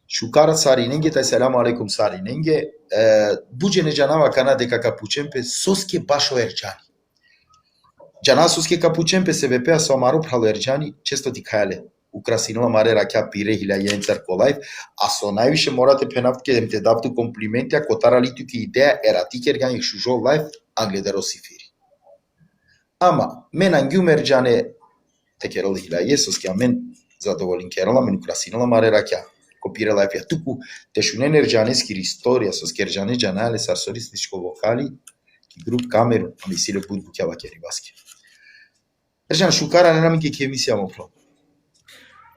Шукара сариненге тај селаму алейкум сариненге буџене џанава кана дека капучемпе соске башо ерџани. Џана соске капучемпе себепеа сомару прало ерџани често ти кајале. Украсинала маре раќа пире хилјајенцар колајв, а со највише морате пенавтке дем те давту комплименти, а котара литуки идеја ерати кергани шужо лајв англедеро сифири. Ама, мен ангјум ерџане те керол хилјаје соске, а мен задоволин керола, мен украсинала маре раќа. Копира лајфја туку тешунен ерџанески историја со скерџане џанале сарсористичко вокали ки груп камеру мисиле буд буќава кери баске. Ерџан шукара не намике ке емисија мопло.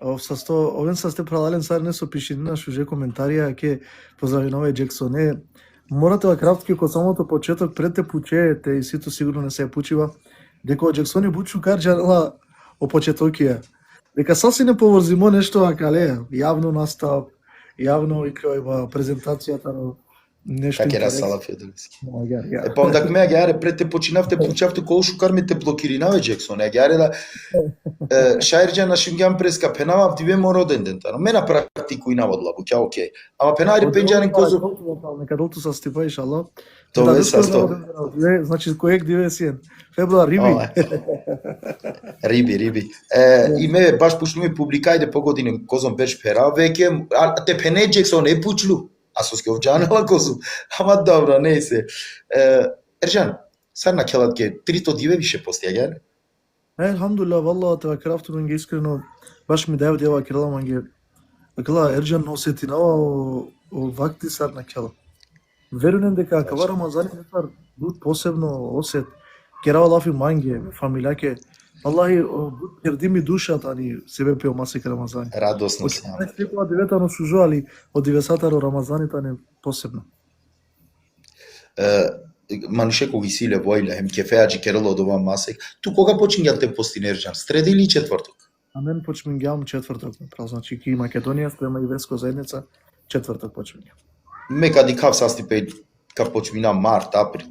Овен са сте паралелен сар не со пишинина шуже коментарија ке поздравинове Джексоне. Морате да кратки ко самото почеток пред те пучеете и сито сигурно не се пучива дека Джексоне буд шукар џанала о почетокија. Дека саси не поврзимо нешто акале, јавно настап, јавно и крај презентацијата на нешто. Како era Sala Fedeliski. Па онда ме агаре пред те починавте пучавте кол шукар ме те блокиринаве Джексон, агаре да шајрџа на шингам преска пенава диве мороден дентано. Мена практику и наводла буќа окей. Ама пенајде пенџарен козу. Нека долту са стипа иншаллах. Тоа е са сто. Значи кој диве сиен. Февруар риби. Риби. И ме баш пушлуме публикајде по година козом беш пера, веќе те пене Джексон е пучлу. А со скевџанала козу. Ама добро, не се. Ерџан, сар на келатке трито диве више постијаѓа. Елхамдулилlah, валла те крафту менге искрено баш ми дај дела кирала менге. Акла Ерџан осетинава вакти сар на кела. Верувам дека кава Рамазани сар буд посебно осет. Керава лафи манге, фамилјаке. Аллахи керди ми душата ни себе пео масек Рамазани. Радосно се. Секоја деветано шужо, али од 90-таро Рамазаните не посебно. Мануше кои силе воиле, хем кефеаџи керало од ова масек. Ту кога почињате пости Ерџан? Среда или четврток? А мен почињам четврток, значи ки Македонија спрема еврејска заедница четврток почињам. Ме кади кав састипе кав почињам март, април.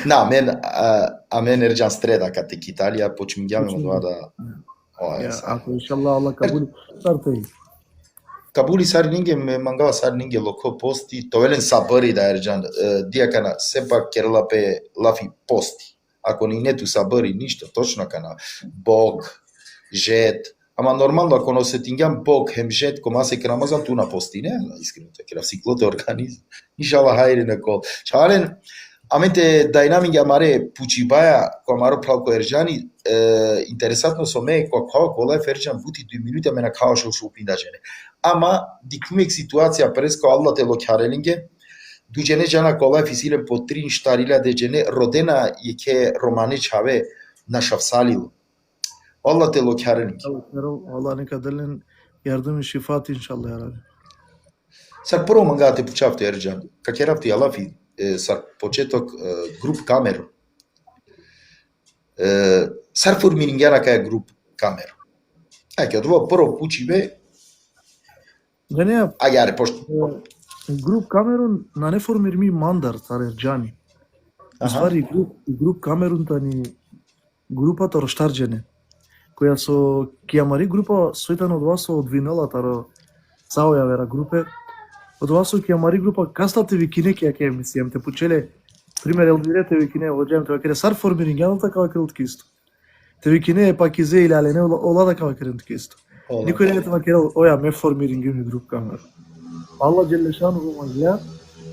На, мен Ерџан среда кате Италија почињаме од тоа да. Ако иншаллах Аллах кабули стартај. Кабули сарининге ме мангава сарининге локо пости, товелен сабари да Ерџан диакана сепак керла пе лафи пости. Ако ни нету сабари ништо, точно кана Бог, жет, ама нормално ако не осетињам Бог, хем жет, кома се Рамазан ту на пости, не, искрено така, циклот организм. Иншалла хајри на кол. Чален, аменте дајнаминга маре пучибаја, која маро пралко Ерџани, интересатно со ме, која кола Ерџан бути 2 минути, мена као шо упиндажене. Ама, дикмек ситуација преско Алла те локјарелинге, дуџене џана кола фисиле по 3 штарила деџене, родена е ке романе чаве на шавсалилу. Алла те локјарелинге. Алла нека делен јардам и шифат иншалла јараби. Сар прво манга те пучавте Ерџан, как еравти Алафи, сар почеток груп камеру. Сар формирингјана кај груп камеру. Ајке, од ова прво пучиве, Денеја, ајаре, пошто. Груп Камерун на не формирми мандар цар Ерџани. Ствари груп Камерун тани групата Роштарџене, која со кијамари група сојтан од вас од винелата цао јавера групе, од вас со кијамари група кастате викине ке емисијам те почеле пример елбирете викине оџем тоа ке сар формирингјаната кава крилтки исто. Те викине пак изе или але не олада кава крилтки исто. Никој не тоа керел оја ме формирингјуни груп Камерун. Алла џелешану го маглеа,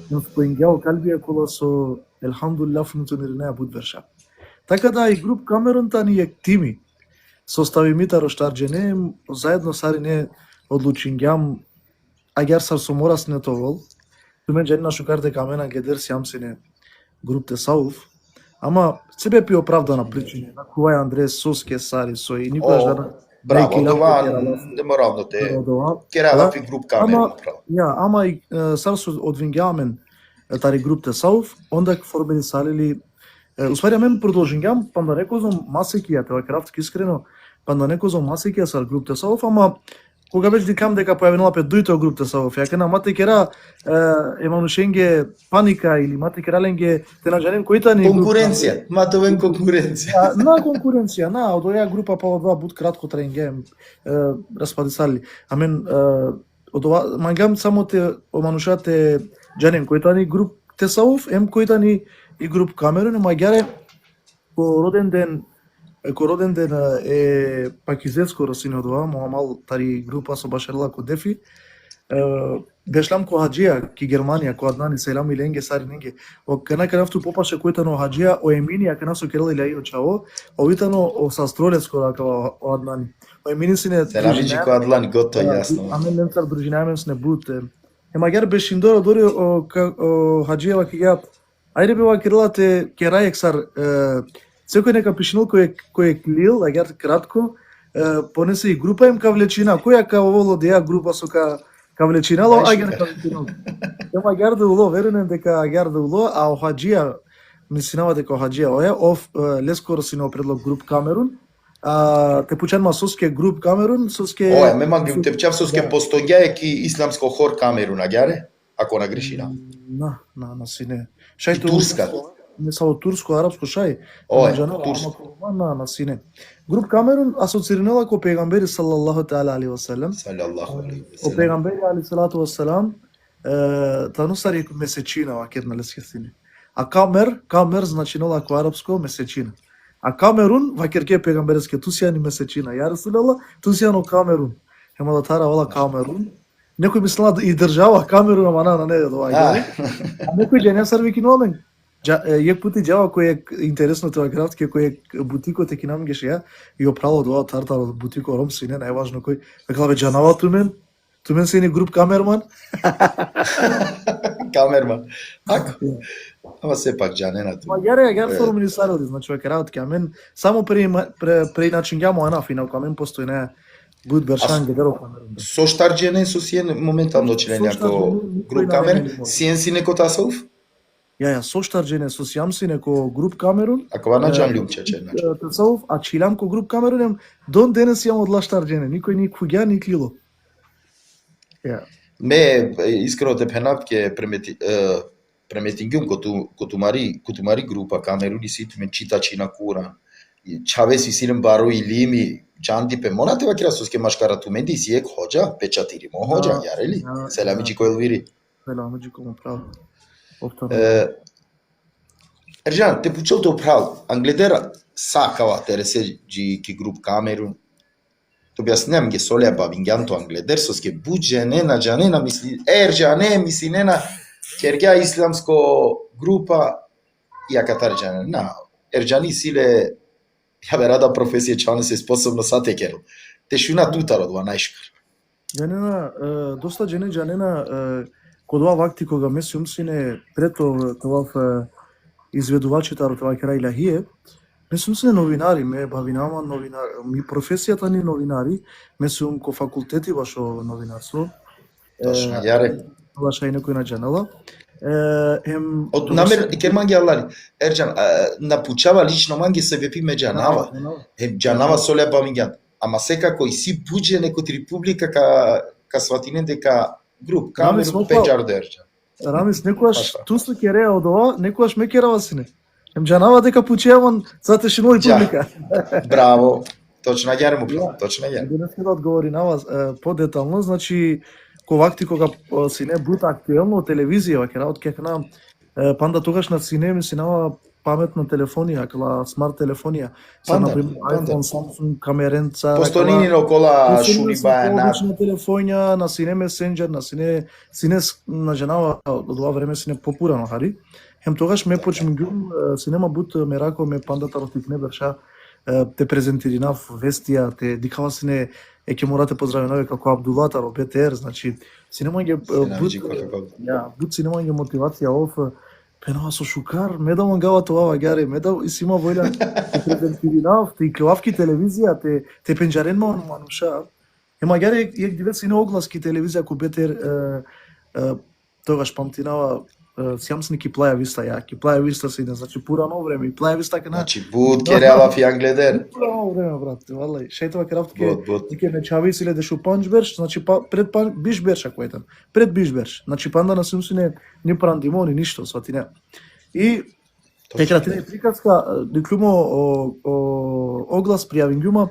но споингјао калбија кола со елхамдулилlah функционираја будверша. Така да и груп Камерун тани ектими состави мита Роштарџене, заедно сари не одлучингјам агар сар со морас не товол, тумен џенна шукарте камена гедер сјам сине груп те сауф, ама себе пи оправдана причина, на која Андреас Соске сари со и никогаш да Браво, това неморално те керала фи груп Камерун. Ама и сар со одвингјамен тари груп те сауф, онда формени салили уствари мен продолжингјам, па да некозом масекија, тоа крафтки искрено, па да некозом масекија сар груп те сауф, ама кога веќе дикам дека појавила пет дуито груп тесавов, ја кена мате кера еманушенге паника или мате кераленге те наџанем којта ни Конкуренција, матовен конкуренција. на конкуренција, од оваа група па два бут кратко тренге распадисали. Амен од ова мангам само те оманушате џанем којта ни груп тесавов, којта ни и груп Камерун, маѓаре ко роден ден е пакизетско росине од ова, мал тари група со башарла ко дефи. Бешлам ко хаджија ки Германија ко аднани селам иленге сариненге. О кана канафту попаше којтано хаджија о еминија кана со керел илајо чао, овитано о састролецко рака о аднани. О емини сине Селамиџи ко адлани гото јасно. Амен немцар дружинамен сне бут. Магар бешиндоро дори о хаджија ки ја ајде бева керелате керајексар секој нека пишинал кој е клил, агар кратко, понесе и група им кавлечина, која каволо деја група со кавлечинало, агар кавлечинало. Ема агар да уло, верувам дека агар да уло, а о хаджија, мислинава дека о хаджија оја, лескоро си на предлог груп Камерун, те пучанма соске груп Камерун, соске... Оја, ме мангим те пчав соске постоѓај ки исламско хор Камерун, агјаре? Ако на грешина. На сине. И турска. Не само турско, арапско шај. турско. На сине. Груп Камерун асоциринела ко пегамбери салаллаху таала алейхи ва салам. Салаллаху алейхи ва О салам. пегамбери алейхи салату ва салам, тану стари месечина вакет на лескестини. А камер значинела ко арапско месечина. А Камерун вакерке пегамберске тусијани месечина. Ја Расулаллах, тусијано Камерун. Ема да тара вала Камерун. Некој мислела да и држава Камерун, ама на не тоа ја. А некој ќе не сарви киномен. Јек пути џава кој е интересно тоа градски кој е бутикот е кинам геше ја и оправо тоа тартар од бутико ром сине најважно кој векла бе џанава тумен се ни груп Камерман. Камерман. Ако. Ама сепак џанена ту. Маѓаре форми ни саради, значи вака работи камен само преиначин ѓамо ана финал камен постои не буд бершан гедеро Камерун. Со штарџене со сиен моментално член ако груп Камерун, сиен си неко тасов? Ја, со штарџене со сијам си неко груп Камерун. Ако вана џан љумчече, значи. Тасов, а чилам ко груп Камерун, дон денес јам одла штарџене, никој ни куѓа ни клило. Ја. Ме искрено те пенап ке преметингјум котумари група Камеруни сит мен читачи на Куран. Чавеси сирен баро и лими џанди пе монате вакира соске машкара ту менди си ек хоџа печатири мо хоџа јарели. Селамиџи кој елвири. Селамиџи кој право. Ercan, te puçol to prav, Angledera sakava tereseđi ki grup Kamerun. To objasnem ge soleba vinganto Angleder, soske buđenena, džanena, misli, Erđane, mislinena, kerga islamsko grupa, ja katar džanena. Erđani sile, ja be rada profesije čane se sposobno satekeru. Te šuna tutar odva najškar. Џанена, доста џанена, код ова вакти кога месиум сине прето тоа изведувачите од тоа крај лахие, месиум сине новинари, ме бавинама новинар, ми професијата ни новинари, месиум ко факултети башо новинарство. Точно, јаре. Баша и некој на џанела. Од намер керманги аллани. Ерџан, напучава лично манги се вепи ме џанава. Џанава соле бавинган. Ама секако и си буџе некој република ка сватинен дека груп Камерун пеџар дерџа. Рамис некојаш тусу ќе реа од ова, некојаш ме керава сине. Џанава дека пучеван затешино и публика. Браво. Точно јаре му право, точно јаре. Денес да одговори на вас подетално, значи ковакти кога сине бута актуелно телевизија, ваќе работ ке на панда тогаш на сине ми синава паметна телефонија, кала смарт телефонија. Са на пример iPhone, Samsung, камеренца. Постојнини окола шуни бајана. На телефонија, на сине месенџер, на сине на женава од ова време сине попурано хари. Хем тогаш ме почмингум синема бут ме рако ме пандата ротикне берша те презентиринав вестија, те дикава сине ќе морате поздравено како Абдулата ро БТР, значи синема ќе бут синема ќе мотивација ов пенава со шукар, ме да мангава тоа гаре, ме да си има војда те презентиринав, те клавки телевизија, те пенџарен мануша. Ема гаре јек дивет сине огласки телевизија ко БТР тогаш памтинава сјамсни ки Плаја Виста, ки Плаја Виста се иде, значи пурано време, и Плаја Виста кена... Значи, бут керела фијан гледер. Пурано време, брат, валај, шејтова керавт Бот. ке не чависиле дешу панчберш, значи пред бишберш ако етен, пред бишберш, значи панда на сумсине ни прандимо, ни ништо, свати не. И текра тине приказка, диклумо оглас пријавингјума,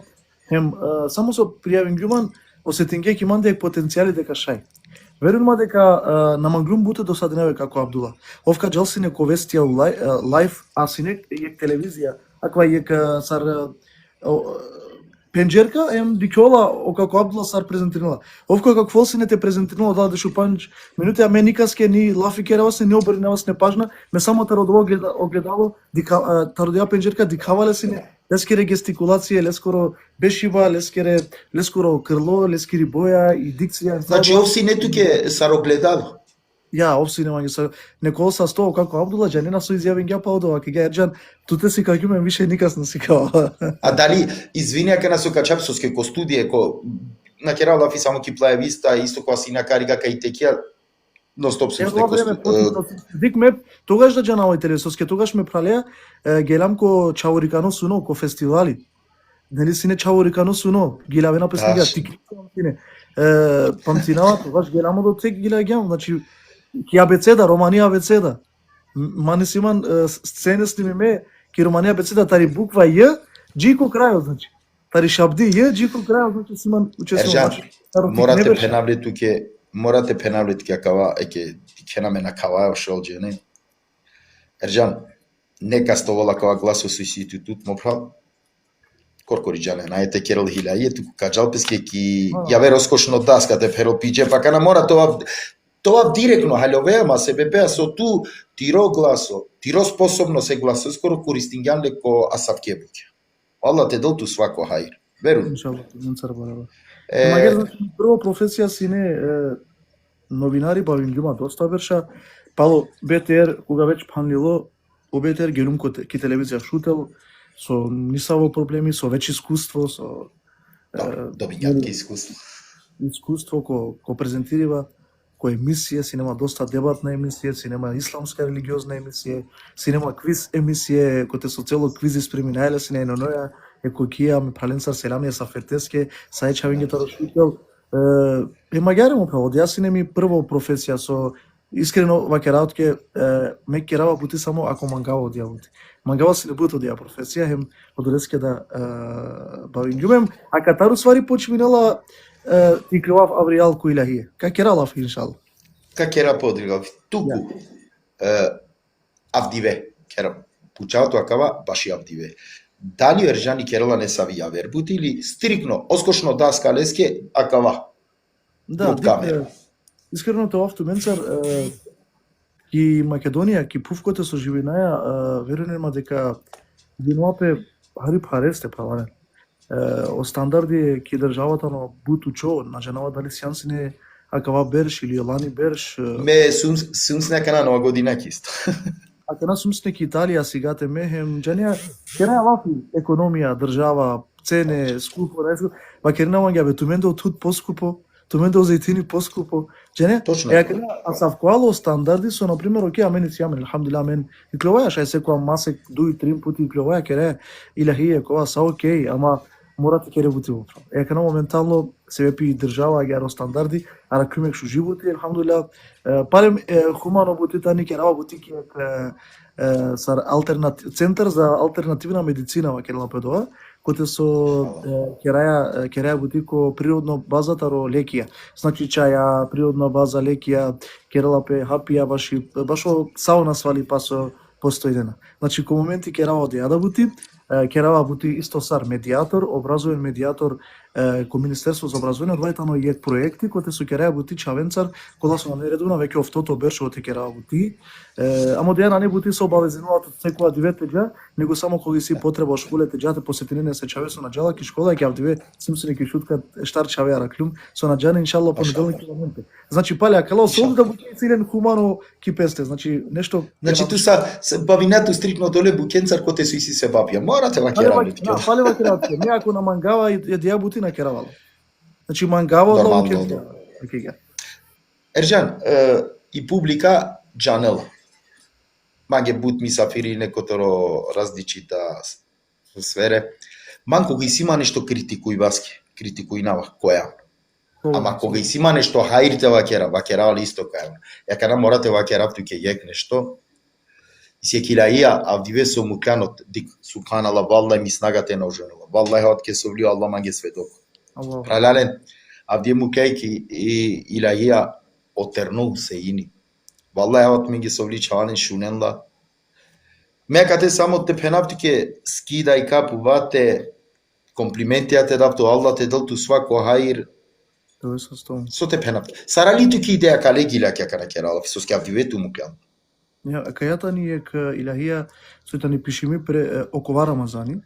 само со пријавингјуман, осетинге ки мандек потенцијали дека шај. Верувам дека на Манглум буте досаденеве како Абдула. Овка джалсине ко вестија лайф, а сине јек телевизија, аква јек сар пенџерка, дикола како Абдула сар презентирала. Овка како сине те презентирала дала дешу панч минути, а ме никаске ни лафи керавасне, ни обринавасне пажна, ме само тародово огледало, тародија пенџерка дикавале сине, лескере гестикулација, лескоро бешива, лескоро крло, лескири боја и дикција. Значи, овси не туке сар огледало. Ја, овси нема ги са некој са стоо како Абдула Џанина со изјавен ги апаудова, ке га Ерџан, туте си каѓуме више никас не си као. А дали извинија ка на со качапсоске ко студије ко на керал лафи само ки Плаја Виста исто која си на карига кај текија но стоп сум Дик ме тогаш да џана овој телевизорске, тогаш ме пралеа гелам ко чаурикано суно ко фестивали. Нели сине чаурикано суно, гилавена песнига тики сине. Памтинава тогаш геламо до тек гилаѓам, значи ки абецеда, Романија абецеда. Мане симан сцене снимиме ки Романија абецеда тари буква Ј, джико крајот, значи. Тари шабди Ј, джико крајот, значи симан учествувам. Морате пенавле туке, морате пенавле туке кава еке кенаме на кава шолџе, не. Ерџан, нека стовола кава гласо со институт мопрал. Коркориџане, најте керел хилаје туку каџалпеске ки јаве роскошно даскате перо пиџе, па кана мора тоа директно халјовеама се бепеа со ту тиро гласо, тиро способно се гласо скоро користингјан леко асапкебуќе. Алла те долту свако хајр. Веру. Иншаллах, Магер, прво професија сине новинари бавингјума доста берша, пало БТР кога веќе панлило, о БТР гелум ки телевизија шутел, со нисаво проблеми, со веќе искуство, со добињатки искуство. Искуство ко презентирива, ко емисија, си нема доста дебатна емисија, си нема исламска религиозна емисија, си нема квиз емисија, кој те со цело квиз испреминаеле си на ноја, екокија, ме праленцар селамија са фетеске, са ечавиње тарашутел. Магјаре му право, јас си неми прво професија со искрено ваќе работке ме керава бути само ако мангава одија бути. Мангава си не бути одија професија, хем одолеске да бавингјумем, а катару свари почминала ти кревав авријал ко илахие. Ка кералав иншалла. Ка кера подригав туку авдиве кера пучаото акава баши авдиве. Дали Ерџани керала не савија вербути или стрикно оскошно даска леске акава. Да, искрено тоа автоменцар ки Македонија, ки пувкоте со живинаја, верувам дека генуапе харип харесте праване. О стандарди ки државата на бутучо, на женава дали сјансине акава берш или лани берш. Ме сумсне кана нова година кисто. А кана сумсне ки Италија сигате мехем, џанија кена лафи економија, држава, цене, скупо, па кена ваѓа бе туменде од тут поскупо. Туменде озајтини поскупо. Џене? А савкуало стандарди со на пример оке амени сјамен алхамдулилlah мен. И кловаја шај секоја масек 2-3 пути кловаја кере илахие кога са окей, ама морате кере бути воправ. Кана моментално се вепи држава геро стандарди, а ракумек шу животи алхамдулилlah. Парем хумано бути тани керава бутики сар центар за алтернативна медицина во Кералапедова, кој со кераја бутико природно базата ро лекија. Значи чаја, природна база лекија, Кералапе, хапија, башо сауна свали пасо постојдена. Значи ко моменти керава од јада бути, керава бути исто сар медиатор, образовен медиатор ко Министерство за образование, одвајтано јек проекти кои се кераја бути чавенцар, кога се нередовна веќе офтото берше од керава бути. Амо дејана не бути со обавезенувато секоја дивете џа, него само кога си потреба школете џате посетине се чаве со наџала ки школа ќе авдиве симсуни ки шутка штар чаве раклум со наџана иншаллах понеделник километри. Значи пале акало со да бути силен хумано ки песте, значи нешто. Значи ту са бавинато стрикно доле букенцар коте со иси се бапија. Морате ва керава. Пале ва керава. Не ако на мангава ја дија бути на керавало. Значи мангава нормално. Ерџан, и публика џанела. Маге бут мисафири некоторо различита сфере. Ман кога има нешто критикуј баске, критикуј навак која. Ама кога има нешто хајрите вакера исто која. Ја кана морате вакера туке јек нешто. Се килаија авдиве со муканот дик субханалла валлај ми снагате на оженува. Валлај хат ке совли алла маге светок. Пралален авдие мукајки и илаија отернул се ини. Валлај хат ми ги совли чаванен шуненла. Мекате само те пенавтике скидај капувате комплименти те давту алла те далту свако хаир. Тоа се стом. Со те пенавти. Сарали туки идеја калегила ќе кара керала со скавдивету мукан. Ja, кајата ни е ка илахија сојта ни пишими пре окова Рамазани,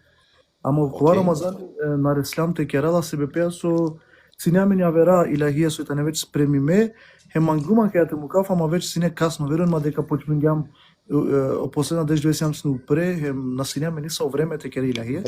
ама окова Рамазани на Реслам те керала се бепеа со синјамени авера илахија сојта не веќе спремиме, хем мангума кајата му кафа, ама веќе сине касно, верувам дека почмингам последна деш 20 сну пре, хем на синјамени со време те кера илахија.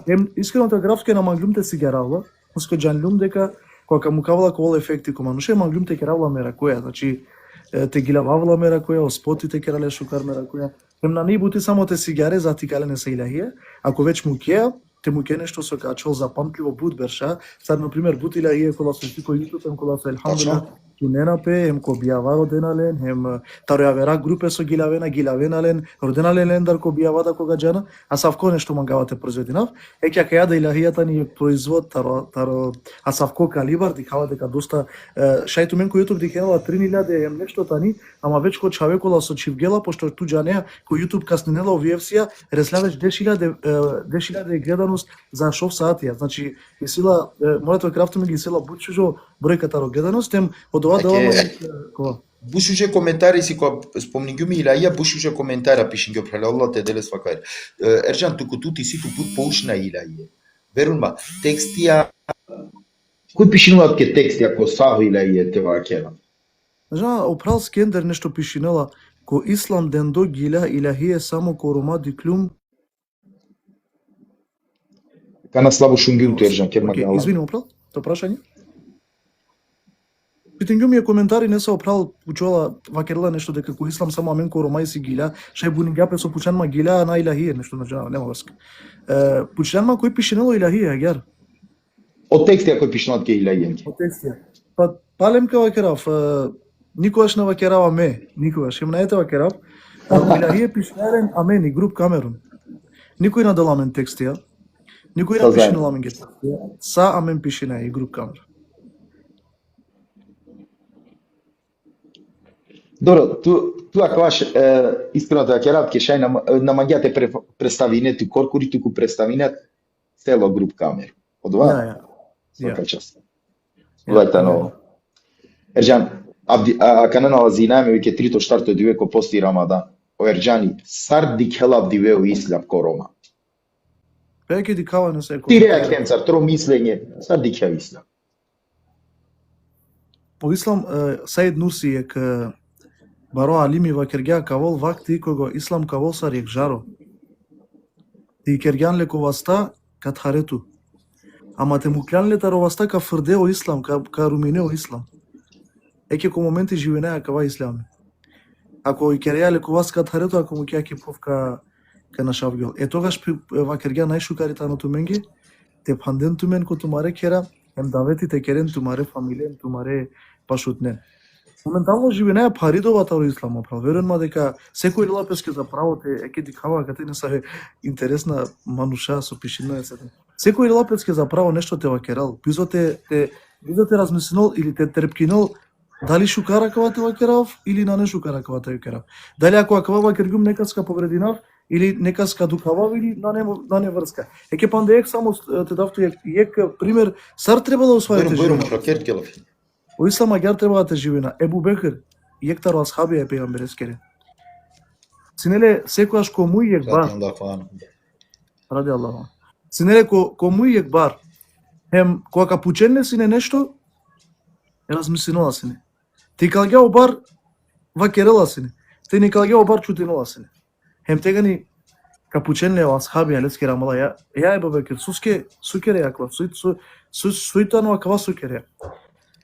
Хем искрено те графке на манглум те си герала, уско џанлум дека кога му кавала кол ефекти кома, но ше манглум те керала мера која, значи те гилававла мера која, оспоти те керале шукар мера која. Хем на ни бути само те сигаре за тикалене се илахија, ако веќе му кеа, те му ке нешто со качол запамтливо бут берша, сад на пример бут илахија кола со тико ютуб, кола со елхамдулилlah, Туненапе, хем ко бијава роденален, хем таројавера групе со гилавенален, роденален дар ко бијавада кога џана, а савко нешто мангавате произвединав, еќа каја да илахијата ни е производ таро а савко калибар дихава дека доста шајту мен кој ютуб дихенала 3000 ем нешто тани, ама веќе ко човекола со чивгела пошто ту џанеа кој ютуб каснинела овиевсија реславеш 10.000 гледаност за шов саатија, значи и сила морате крафту ми ги села бучужо бројката ро гледаност, тем Бушуше коментари си кога спомнигуми илаија бушуше коментара пишинге пралалла те деле свакај. Ерџан туку тути си ту пут поушна илаија. Верунма текстија кој пишинуваат ке тексти ако саво илаија те вакера. Жа опрал скендер нешто пишинела ко ислам дендо гила илаија само ко рома диклум. Кана слабо шунгиум ерџан ке магала. Извини опрал, то прашање? Питењу ми е коментари не се опрал учела вакерла нешто дека кој ислам само амен ко ромај си гиля, шај бунингапе со пучанма гиля на илахија нешто на џана, нема врска. Пучанма кој пишенело илахија агар. Од текстија кој пишенат ке илахија. Од текстија. Па палем ка вакерав, никогаш не вакерава ме, никогаш. Ем наете вакерав. Илахија пишенелен амен и груп Камерун. Никој на деламен текстија. Никој не пишенела амен текстија. Са амен пишена и груп Камерун. Добро, ту ако ваш искрено да ќе рад ке шај на магијате представине ту коркури туку представинат цело груп камер. Од ова? Свака част. Гледате ново. Ерџан, канена вазинаме веќе трито штарто диве ко пости Рамадан. О Ерџани, сар дикелав диве у ислам ко Рома. Пеќе дикава не се. Тиреа кенцар, тро мислење, сар дикелав ислам. По ислам Саид Нурси е ка Баро алими вакергја кавол вакти кога ислам кавол сар ек жаро. И кергјан лековаста кат харету. Ама те му клян летароваста ка фрдео ислам, ка руминео ислам. Еке ко моменти живенеа кава ислам. Ако и керја лековаст кат харету, ако му кја кипов ка на шавгел. Тогаш вакергја најшукарита на туменги, те панден тумен ко тумаре кера, ем давети те керен тумаре фамилен, тумаре пашутнен. Моментално живенеа паридовата во ислам, верувам дека секој лапеске за правото еке дикава каде не се интересна мануша со пишина се. Секој лапеске за право нешто те вакерал, бизоте размислил или те трепкинал дали шукара кава те вакерав или на не шукара кава те вакерав. Дали ако аква вакергум некаска поврединав или некаска дукавав или на не врска. Еке панде ек само те давту ек пример сар требало усвајате живина. О ислам агар треба да те живина. Ебу Бекр, јектаро асхаби е пејамберескере. Синеле секојаш ко муј јекбар. Ради Аллаху. Синеле ко муј јекбар. Хем кога пученне сине нешто, размислинала сине. Ти калге обар вакерела сине. Ти ни калге обар чутинала сине. Хем тега ни капученне асхаби алески рамала ја Ебу Бекр сукере јаква. Суитано аква сукере.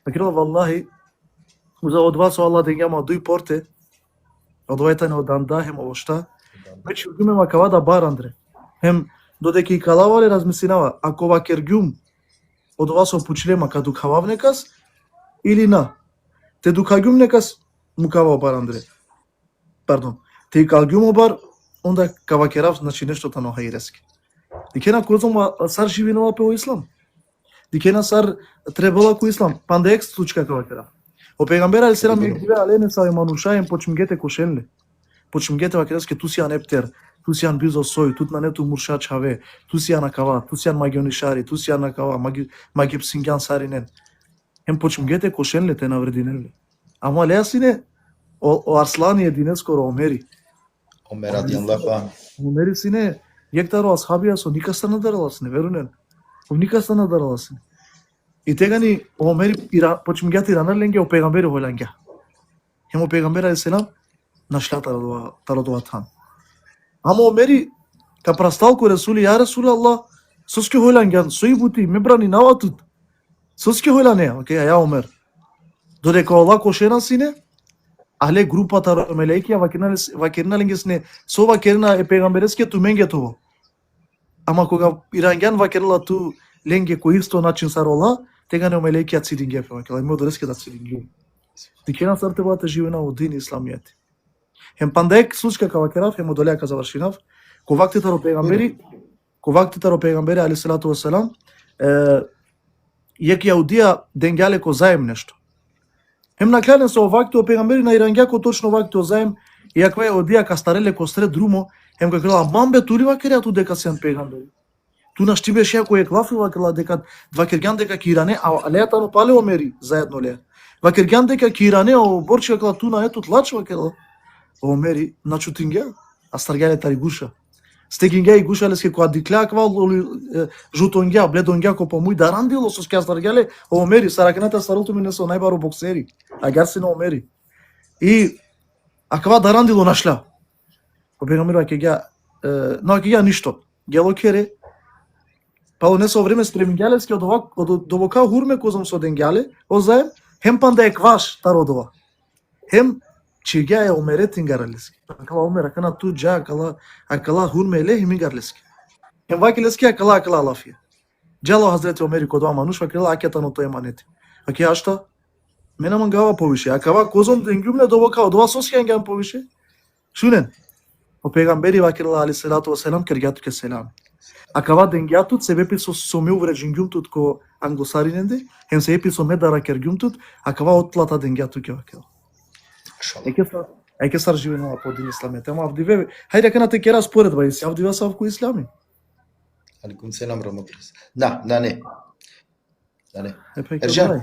Акрила валлахи, за од вас Аллах да ги ама дуј порте, одвајтане од анда хем овошта. Меѓу гуме макава да бар Андре. Хем додека и калавале размислинава, ако вакергюм од ова со пучлема каду кавав некас или на. Те дукагюм некас мукава бар Андре. Пардон. Те калгюм обар онда кавакерав значи нешто тано хајрески. Дикена козом сар живинала по ислам. Дикена сар требала ко ислам. Пандек случка кавакерав. O pejgamberi alayhis salam ekdive alene sa manushaim počmgete košenle. Počmgete vakereske tu si anepter, tu si an bizo soj, tu na netu mursha chave, tu si anakava, tu si an magionishari, tu si anakava, magib singyan sarinen. Hem počmgete košenle te navredinelve. Ama leasine o Arslan yedine skoro Omeri. Omer radiyallahu anh. Omeri sine yektaro ashabiya so nikastana daralasne, verunen. O nikastana daralasne. И тегани Омери почмгјати ранар ленге о пегамбери холанѓа. Хемо пегамбер аје селам нашла тарадова тан. Ама Омери ка прастал ко Расули, ја Расули Аллах, соске холанѓа, сои бути, ме брани наватут. Соске холане, окей, ја Омер. Додека Аллах кошена сине, але групата мелејки вакерна ленге сне, со вакерна е пегамбереске ту менге тоа. Ама кога иранѓан вакерла ту ленге кој исто начин сарола, тега не мелејки ацидинге фе, кога има дорески да цидинге. Дикена сар тебата живена во дин исламијат. Хем пандек случка кавакерав, хем одолеака завршинав, ковактите ро пегамбери али салату васелам, јек јаудија денгјале ко заем нешто. Хем накланен со овакто пегамбери на иранѓако точно овакто заем, иаква јаудија ка стареле ко сред друмо, хем ка крила мамбе тури вакерја ту дека сен пегамбери. Tu na štibeš jako je klafila kala deka vakirgan deka kirane a leta no pale Omeri zajedno le. Vakirgan deka kirane o borčia kala tu na eto tlačva kala Omeri na čutinga a stargale tari guša. Steginga i guša leske ko adikla kva žutonga bledonga ko pomui darandilo so ska stargale Omeri saraknata starutu mine so najbaro bokseri. A garsino Omeri. I a kva darandilo našla. Ko pegamberi vakega no vakega ништо. Гело кере па унесо време спремингјалевски од довока хурме козом со денгјале, озаем, хем панда е кваш тародова. Хем чига е омеретингаралески. Акала омер, акана ту джа, акала хурме еле химингарлески. Хем вакилески акала лафија. Джало Хазрети Омери код ама нуш вакила акета но тој манете. Аки ашта? Мена мангава повише. Акава козом денгјумне довока од ова сосјанган повише. Шунен. O pejgamberi vakirla ali salatu wasalam kerjatu ke selam. Akava dengiatut sebepi so meu vrejingjumtut ko anglosarinende, hem sebepi so medara kergjumtut, akava otlata dengiatu ke vakirla. Eke sar živeno po din islamet. Ама авдиве, хајде кана те кера според ба иси, авдива са ко ислами. Аликум селам раматрис. Да, не. Ержан,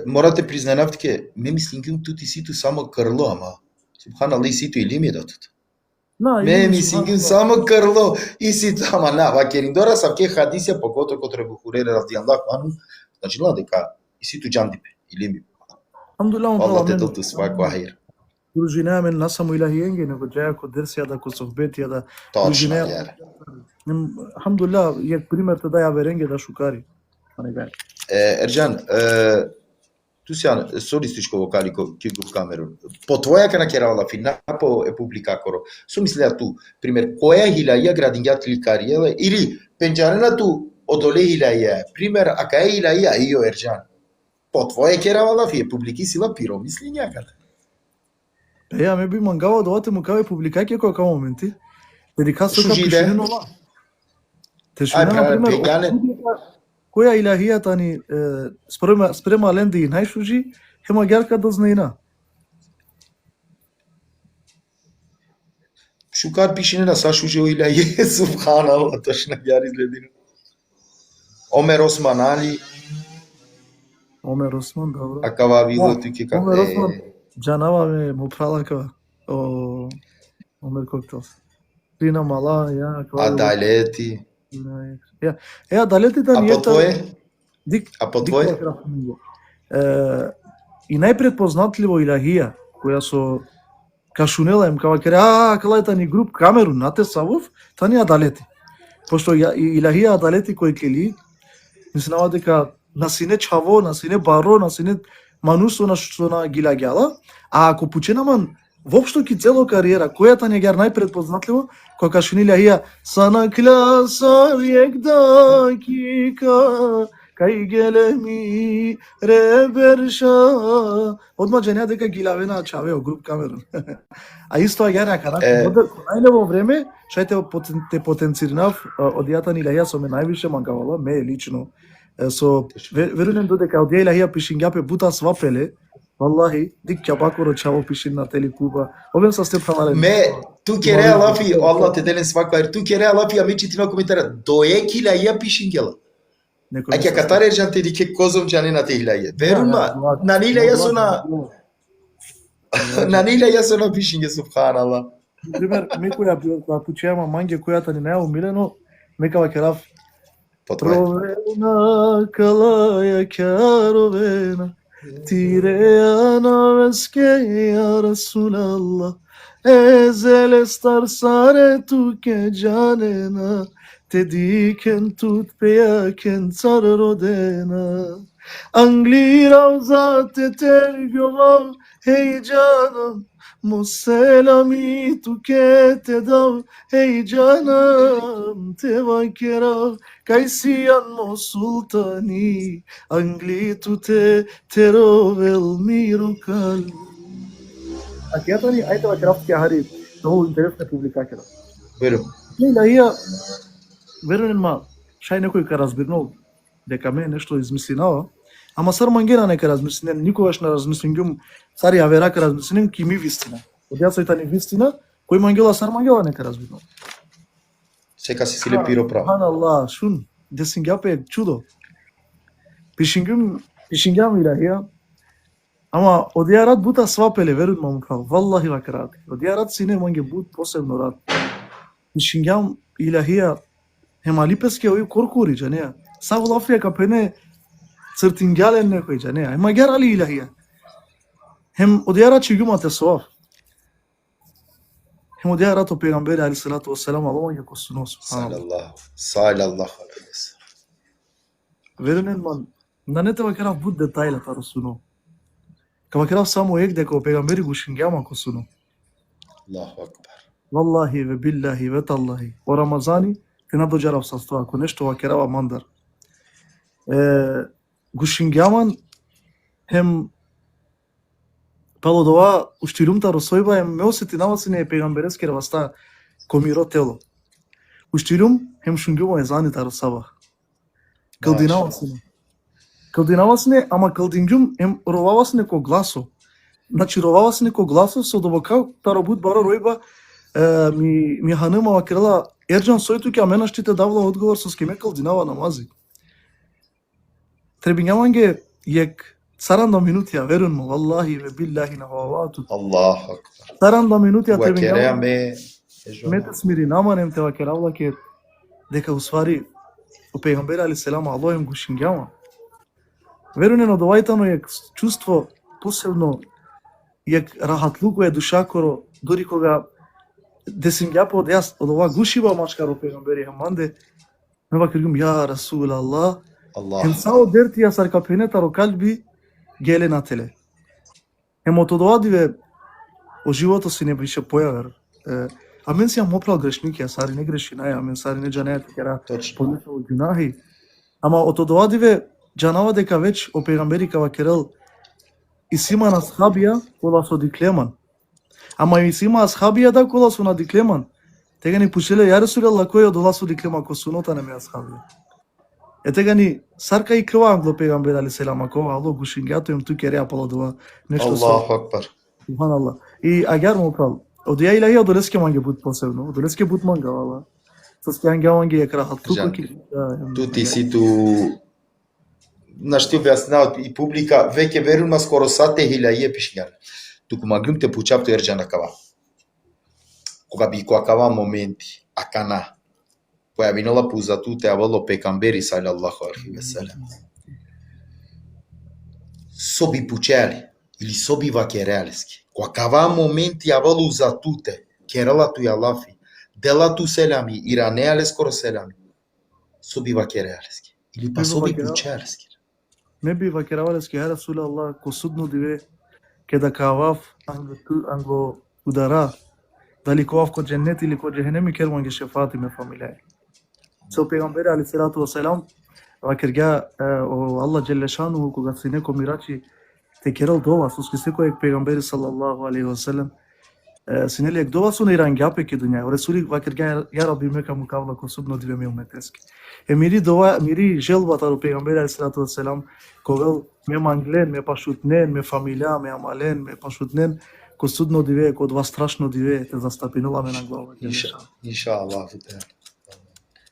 морате признанавт ке ме мислингум тути ситу само крло, ама субханаллах ситу илими датут. Ме мислингум само крло и ситу, ама на, вакериндора сав ке хадисија погото кото Ебу Хурейре радијаллаху анху, значи дека и ситу џандипе илими. Алхамдулилlah, Allah te dătu svako ahir. Дружина мен насамо илахиенге, него џаја ко дерсија да ко сохбетија да Точно, јаре. Алхамдулилlah, јек пример те даја веренге да шукари. Ерџан, tu si solističko vokaliko Kigu Kamerun. Po tvoja kana керала фина по публикакоро. Со мислеа ту, пример, која хилаја градињат ликаријела или пенџарена ту одоле хилаја. Пример, ака е хилаја ио Ерџан. Po tvoje керала фи публикисила пиро мисли някаде. Ја ме би мангава да оте му каве публикаќе која као моменти. Дедикасо ка пишене нова. Тешина, например, која илахијата ни спрема ленди и најшужи, хема герка да знаина. Шукар пишене на сашужи о илахије, субханаллах, точно гјар изгледину. Омер Осман Али. Омер Осман, добро. Акава видо туке како Омер Осман, џанава ме му пралака Омер Коктелс. Рина Мала, ја, Адалети. Адалети да ни А по твое? И најпредпознатливо илахија, која со кашунела им кава кере, калајта ни груп Камерун, нате Савов, та ни Адалети. Пошто илахија Адалети кој кели, мислинава дека насине чаво, насине баро, насине манусо на што на гилагјала, а ако пученаман воопшто ки цело кариера, којата не гар најпредпознатливо, која каши илјахија сана класа вјек дакика, кај гелеми реберша. Одма дженја дека ги лавена чавео груп Камерун. А исто агера карако најлево време, шајте те потенцирнав од јата илјахија со ме највише мангавала, ме лично. Со верувам додека од илјахија пишингјапе бута свапеле. Валлахи, дик ќабакоро чаво пишин на телекуба. Овен са степ хамален. Ме, ту кере лафи, Allah te delen svakvar, tu кере лафи, ами чити на коментара, доеки илјахија пишингела. А ќе катаре жанте дике козом джане на те илјахија. Верума, на илјахија со на илјахија со на пишинге, субханалlah. Пример, некоја пучеама манге којата ни најомилено, мекава керав. Ровена калаја каровена. Tire vesque ya Rasulallah, ezel estar sare tu ke janena, te diken tut peyaken tar rodena. Angli ravza te tergova hey canım, muselami tu ke te dav hey canım, te vakera Kajsijan mo sultani, Anglitu te rovel miru kal. Aqui é Tony, aí tava kraft que a Harry, no interesse na publicação. Veru. Илјахија верувам ма шај некој ка разбирнал дека ме нешто измислинава, ама сар мангена нека размислинем, никогаш не размислингум, сари авера ка размислинем ки ми вистина. Од јас ни вистина, кој мангела сар мангела нека разбирнал. Сека си силе пиро право. Subhanallah, шун, десингјапе е чудо. Пишингјам илјахија, ама од ја рад бута свапеле, верувам мамка, валлахи вакрат. Од ја рад сине манге бут посебно рад. Пишингјам илјахија, хема липеске ој коркури, џанеја. Савол Африја капене цртингјален некој, џанеја. Хема герали илјахија. Хем од ја рад чигумате соав. Хем од ја рад о пегамбери али салату вассалам, Аллах ќе косуно субханаллах. Салаллаху алейхи вассалам. Верувам ман, на не треба керав бут детајле та росуно. Кама керав само ек дека о пегамбери го шингјама косуно. Аллаху акбар. Валлахи ве биллахи ве таллахи. О Рамазани те надоџарав со тоа, ако нешто ова керава мандар. Го шингјаман хем палодова уштирумта росојба ме осети навасине пегамберески раваста комиро тело. Уштирум хем шунгјума езанита росабах. Калдинавасине, ама калдинѓум ем ровавасине ко гласо. Значи ровавасине ко гласо со добака таробут бара ројба ми ханема вакрела ерџан сојту ке амена штите давла одговор со скеме калдинава намази. Требињаманге јек царанда минутија, верувам, валлахи ве биллахи на хававату. Аллаху акбар. Царанда минутија требињаманге. Мете смири наманем те вакеравла ке дека усвари о пегамбер али селама Аллах им го шингјама. Верувам од овајтано јек чувство посебно јек рахатлуко е душакоро, дури кога десингјапа од јас од ова гушива мачкаро пегамбери хаманде, ме вакиргум ја Расул Аллах. Хем сао дертија саркапенетаро калби геле на теле. Хем од одовадиве о живото си не беше појавер. А мен си јам опрал грешники, а сари не греши наја, а мен сари не џанејате кера понесо од ѓунахи. Ама од одовадиве џанава дека веќе о пегамбери кава керел и сима на схабија кола со диклеман. Ама и сима асхабија да кола со на диклеман. Тега ни пушеле ја Расулаллах кој од со диклема ко сунота не ме асхабија. Тега ни сарка и крвам гло пегамбер али селам ако Аллах го шингјато им ту кереа палодува нешто со. Аллаху акбар. Субханаллах. И агар му прав. Од ја илјахија од леске манге бут посебно. Од леске бут манга вала. Со скјанга манге ја крахат тука ки. Тути си ту нашти објаснават и публика веќе верувам скоро сате илјахија пишњар. Туку магрим те пучапто ерџана кава. Кога би коакава моменти, акана. Која винола пузату те авало пекамбери салаллаху алейхи веселем. Соби пучели или соби вакерелески. Коакава моменти авало затуте, керала ту јалафи, дела ту селами, иранеале скоро селами. Соби вакерелески. Или па соби пучелески. Не би вакералески, ја Расул Аллах, ко судно диве, ке да кавав англо удара дали коав ко дженнет или ко джехенем керманге шефати ме фамилия. Со пегамбери алейхиссалату вассалам вакерга о Аллах джелле шану кога се неко мирачи те керал дова со секој пегамбери салаллаху алейхи васелем синели ек дова со неирангјапе ке дуња. Ресули вакерга ја раби мека му кавла ко судно диве ми уметески. Мири дова мири желбата ро пегамбери алейхиссалату вассалам кога ме манглен, ме пашутнен, ме фамилија, ме амален, ме пашутнен ко судно диве, ко два страшно диве те застапинула ме на глава. Иншаллах.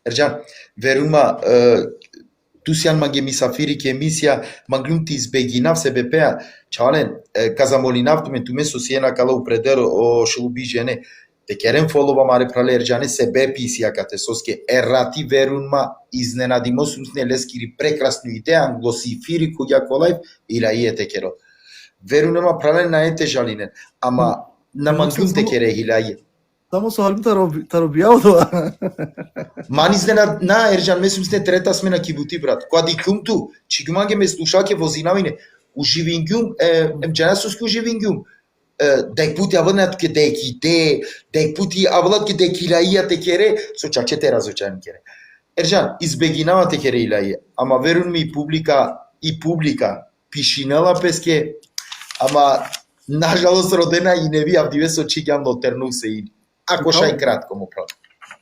Ерџан, верума Тусјан маге мисафири ке емисија манглум ти избегинав се бепеа чален казамолинав туме со сиена кала упредер о шелуби жене те керен фолова маре прале Ерџане се беписија кате соске ерати верума изненадимо сумсне лескири прекрасну идеја англосифири која колајв ила иете керо верунема прале на ете жалинен ама на манглум те кере илаје Само со халбу таробијао тоа. Мани изненад на Ерџан месум сте трета смена кибути брат. Кога дикумту, чигуманге ме слушаке возинавине. Уживингюм, джанасуски уживингюм. Дек пути аванат ке деките, дек пути авлат ке декилаија те кере, со чаче те разочан кере. Ерџан, избегинава те кере илаија, ама верун ми и публика пишинала песке, ама нажалост родена и не ви авдиве со чигам до тернусе и Ако шај кратко му прав.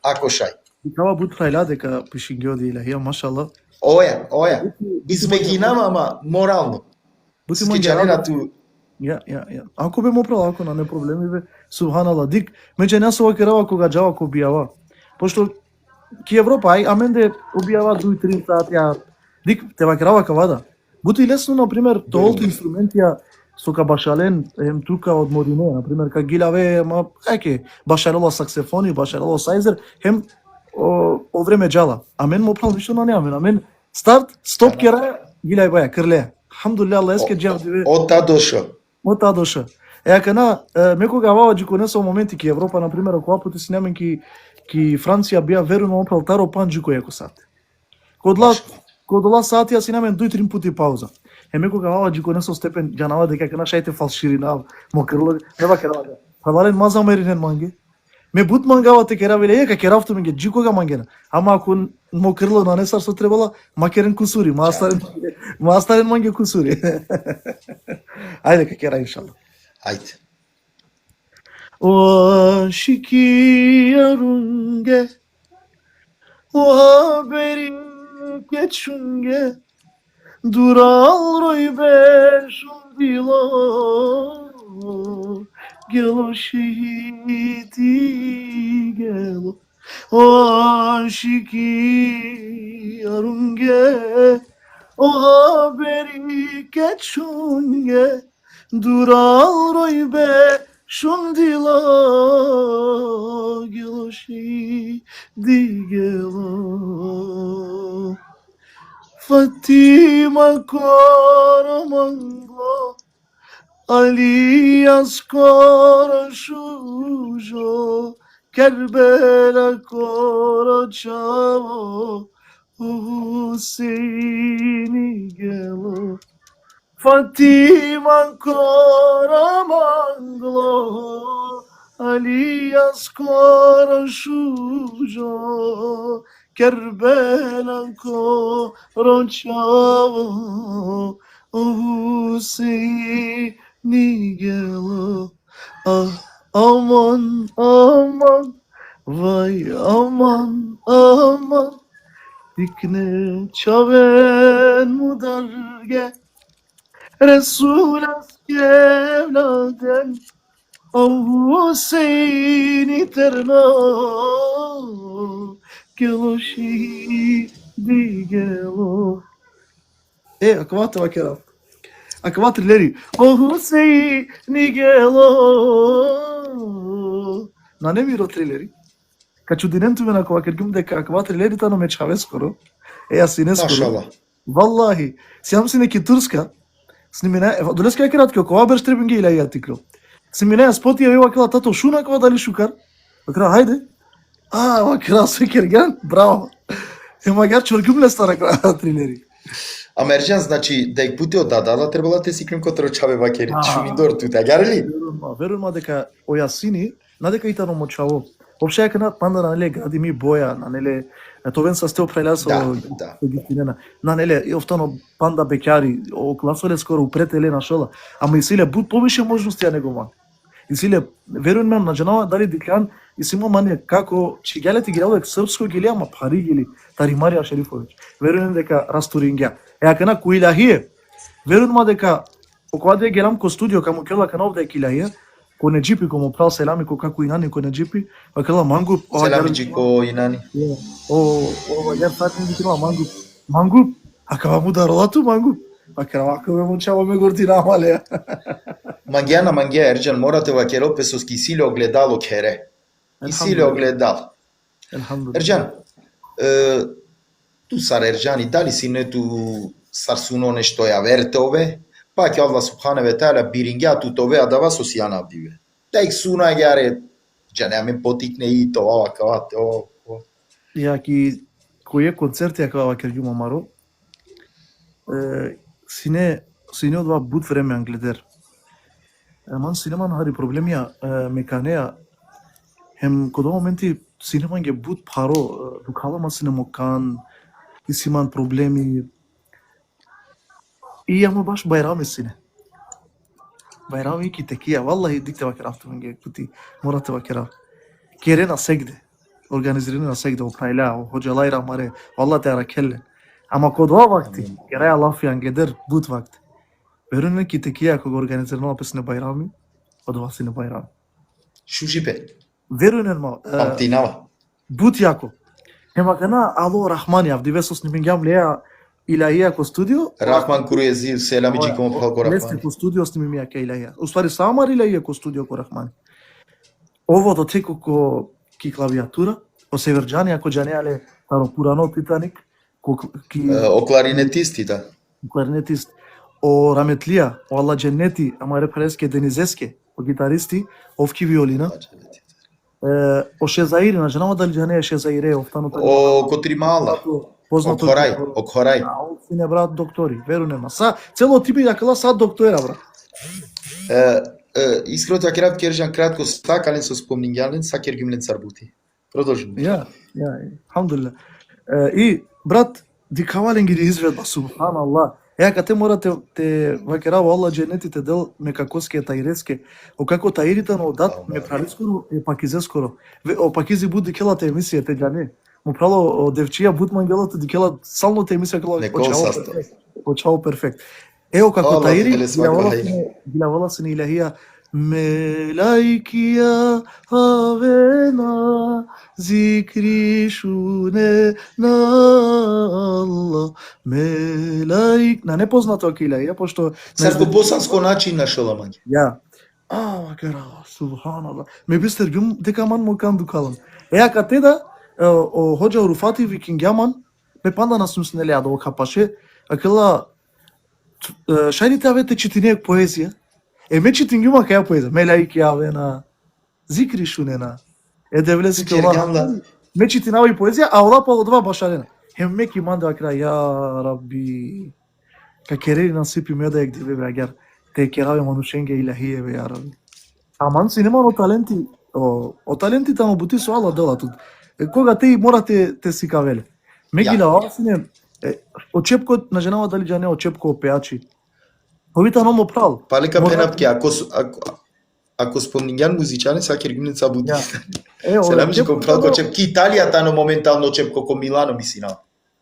Ако шај. Бикава бут фајла дека пишингјоди илаија, машалла. Оја. Избегинава, ама морално. Бути манѓа ту. Ja. Ако бе му прав, ако на не проблеми бе, субханалла. Дик, меѓу нас ова керава кога джава ко објава. Пошто ки Европа, ај, аменде објава 2-3 сати, дик, тева керава кавада. Бути лесно, например, толку инструментија со ка башален тука од Модине, например, ка гилаве, башалело саксофони, башалело сайзер, о време джала. А мен му прав ништо на неа, мен старт, стоп кера, гилај баја, крлеа. Хамдулилlah, Allah eske джав диве. Од та доша. Кана, мекога вава джи конесо моменти ки Европа, например, ако апоти си немен ки Франција бија верено опрал таро панџи кој еко сат. Кодола сати, си немен 2-3 пути пауза. Мекога вава джи конесо степен џанава дека кана шајте фалширина, мо крло, нева керава. Фалален маза меринен манге. Ме бут мангава те керавиле, ека керавто менге джи кога мангена. Ама ако мо крло нанесар со требала, макерен кусури, мастарен манге кусури. Ајде ка кера иншалла. Ајде. O şikiyarunge O haberi geçunge Dural roy beşun dilo Gelo şehidi gelo O şikiyarunge O haberi geçunge Dural roy beşun Shundila giloshi digelo Fatima Koramanglo Alias Korashujo Kerbela Korachavo Husseini gelo Fatima Koramanglo Alias Korashujo Kerbela Koronchavo Husseini gelo Aman aman Vay aman aman Dikne çaven mudarge Resul evladen Hüseyin terna Gelo şehidi gelo akvat vakera akvat ileri Hüseyin gelo Na ne miro trileri Качудиненту ме на кога кергим дека аква трилерите на мечаве скоро. Јас си не скоро. Машала. Валлахи, сјам си неки турска. Снимина, долеска кратко, кога берш требен ги илаја тикро. Снимина споти ја кала тато шуна кога дали шукар. Вакра хајде. Вакра се керган, браво. Ема гар чоргум ле стара кога трилери. Ама Ерџан, значи, да ја путиот дадала, требала те си клим котрочаве вакери, чумидор тута, гарели? Верувам дека ојасини, надека итано мочаво. Воопшто дека на панда на неле гради ми боја, на неле товен са стел прајла со Да. гистинена. На неле и офтано панда бекјари, о класоле скоро упретеле на шола. Ама и силе бут повише можности ја него ма. И силе верувам на женава дали диклан и симо мане како чигалете ги радовек српско гели ама пари гели тари Марија Шерифовиќ. Верувам дека растурингја. Еака на куилахие. Верувам дека окаде герам ко студио каму кела канов да килахие. Ко не джипи кому прал селами ко како инани ко не джипи, па кела мангу Селами джико инани. О, ја фатни дикела мангу. Мангу, ака му даролату мангу. Па кела ако ме мочаво ме гордина мале. Мангија, Ерџан, морате вакеро пе со скисиле огледало кере. Кисиле огледал. Ерџан, ту сар Ерџани, дали си нету сарсуно нешто ја верте ове? Па ќе Аллах субхане ве таала бирингја тутове адава со сијана абдиве. Тек суна јаре, џане ме потикне и тоа вакавате, Ја ки кој е концерт ја кава керѓума маро. Сине одва бут време англедер. Ман синеман хари проблемија меканеа. Хем кодо моменти синеман ге бут паро, дукалама синемокан, и симан проблеми. И ама баш байрами сине. Байрами ки текија, валлахи дикте вакерафте менге кути, морате вакерав. Кере на сегде, организирани на сегде, опрајля, ходжалајра маре, валла те аракелле. Ама код ова вакти, кераја лафи англедер бут вакти. Верувам ки текија кога организирано песне байрами, од ова сине байрами. Шужипе. Верувам Памтинава. бут јако. Ема кана ало Рахман јав, диве со снимингјам леја илаија ко студио. Рахман Куруези, селами джикомо прал ко Лесте Рахман. ко студио снимим ја ке илаија. Уствари сама илаија ко студио ко Рахман. Ово до теко ко ки клавиатура, о Северџани ако џанеале таро пурано Титаник, ки О кларинетистите. кларнетист, о Раметлија, о Алла Дженнети, ама репреске Денизеске, о гитаристи, овки виолина. О Шезаири, на женама дали џане Шезаире, офтаното. О Котримала. Познато. О Хорај. Сине брат доктори, верувам. Са цело типи ја кала сад доктора брат. Искрено тоа керав Ерџан кратко стакален со спомнињален, са кергимлен царбути. Продолжи. Ја, алхамдулилlah. И брат, дикавален ги изведба, субханаллах. Еака те морате те вакерава Алла дженетите дел мекакоске таиреске, о како таирите на одат ме прави скоро е пакизе скоро. О пакизи буд дикелата емисија те џане. Му прало девчија буд мангелата дикела сално те емисија кала почао перфект. Ео како таири гилавала се ни илахија Melaikия авена зикришуне на Аллах. Мелаик на непознато акилаија, пошто Српско-босанско начин на шоламање. Ја. Вакера, субханаллах. Ме бистер гюм дека ман мо кан дукалам. Еака теда о хоџа Руфати викингјаман ме панда на смснелеа да окапаше, акела шајдите авете читинејак поезија. Ме читингјума каја поезија. Мелаик јавена, зикри шунена. Девлеси кела. Ме читинава и поезија, а олапа од два башарена. Меки манда вакера, ја раби. Ка керери насипи меда ек диве беагер. Те кераве манушенге илахие бе ја раби. Аман си немано таленти, о таленти тамо бути со Алла дела тут. Кога те морате те си кавеле. Мегила овсине очепкот на женава дали џане очепко пеачи. Овита номо прал. Палека пенапки, ако спомнињан музичане, са кергимнен са буди. Селам жи прал ко чепки Италија тано моментално чепко ко Милано мисина.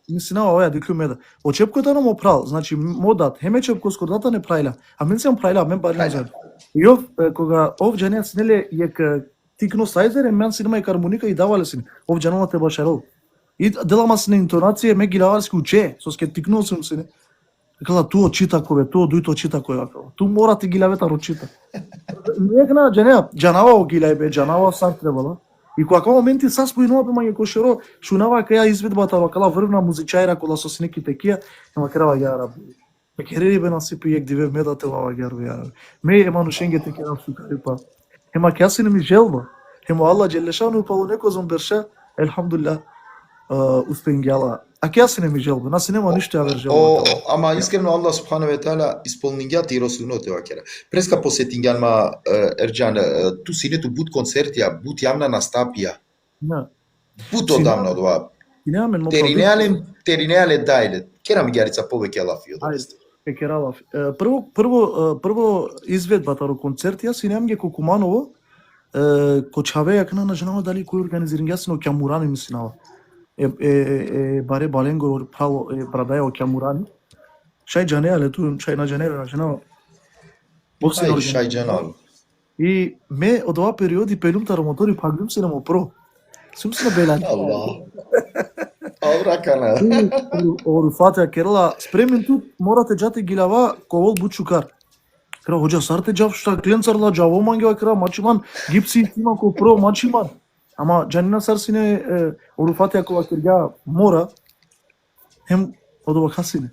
Мисина оја диклю меда. Очепко тано мо прал, значи модат, хеме чепко скордата не прајла, а мен сам прајла, мен барин зад. И кога ов џанеа снеле јек тикно сајзере, мен си нема и кармоника и давале си. Ов џанова те башарол. И делама си на интонација, ме гилаварски уче, со ске тикнул сум си. Кала туо чита кове, туо дуито чита кове. Ту морате гилавета рочита. Некна џанеа, џанава о гилајбе, џанава сар требала. И кога моменти са споинува бе мање кошеро, шунава каја изведбата вакала врвна музичајра кола со синеки текија, ема керава ја раби. Керери бе насипи јек диве медате лава гербе ја. Ме еманушенге текија сукарипа. Ема кја си не ми желба. Ема Алла джелешану пало неко зомберша, елхамдулилlah, успенгјала а ќе се не ми желба, нас нема ништо ја вержелба. Ama iskreno Allah subhanahu ve teala исполнинgat и Rasulunot evakera. Preska posetingan ma Ercan, tu sinetu but koncertija, but javna nastapija. Да. But odavno dva. И немаме мо Terineale dajle. Kera mi Gjarica poveke lafio. Ајде, Кералов. Прво изведбата ро концертија си немам ги Кокуманово, ко чаве јакна на женава дали кој организиринг јас но Кјамурани мислинава. Баре Баленгор прало прадаја о Кјамурани. Шај џанеа лету, шај на џанеа на женава. Шај џанал. И ме од ова периоди пелумта ромотори паглум се намо про. Сум се на белан. Allah. Avra kana. Or Фатиха Керала спремен тут морате џате гилава ковол бучукар. Кра хоџа сарте џав шта кленцарла џаво мангева кра мачиман гипси има ко про мачиман. Ама џанина сарсине or Фатиха кова кирга мора хем одова хасине.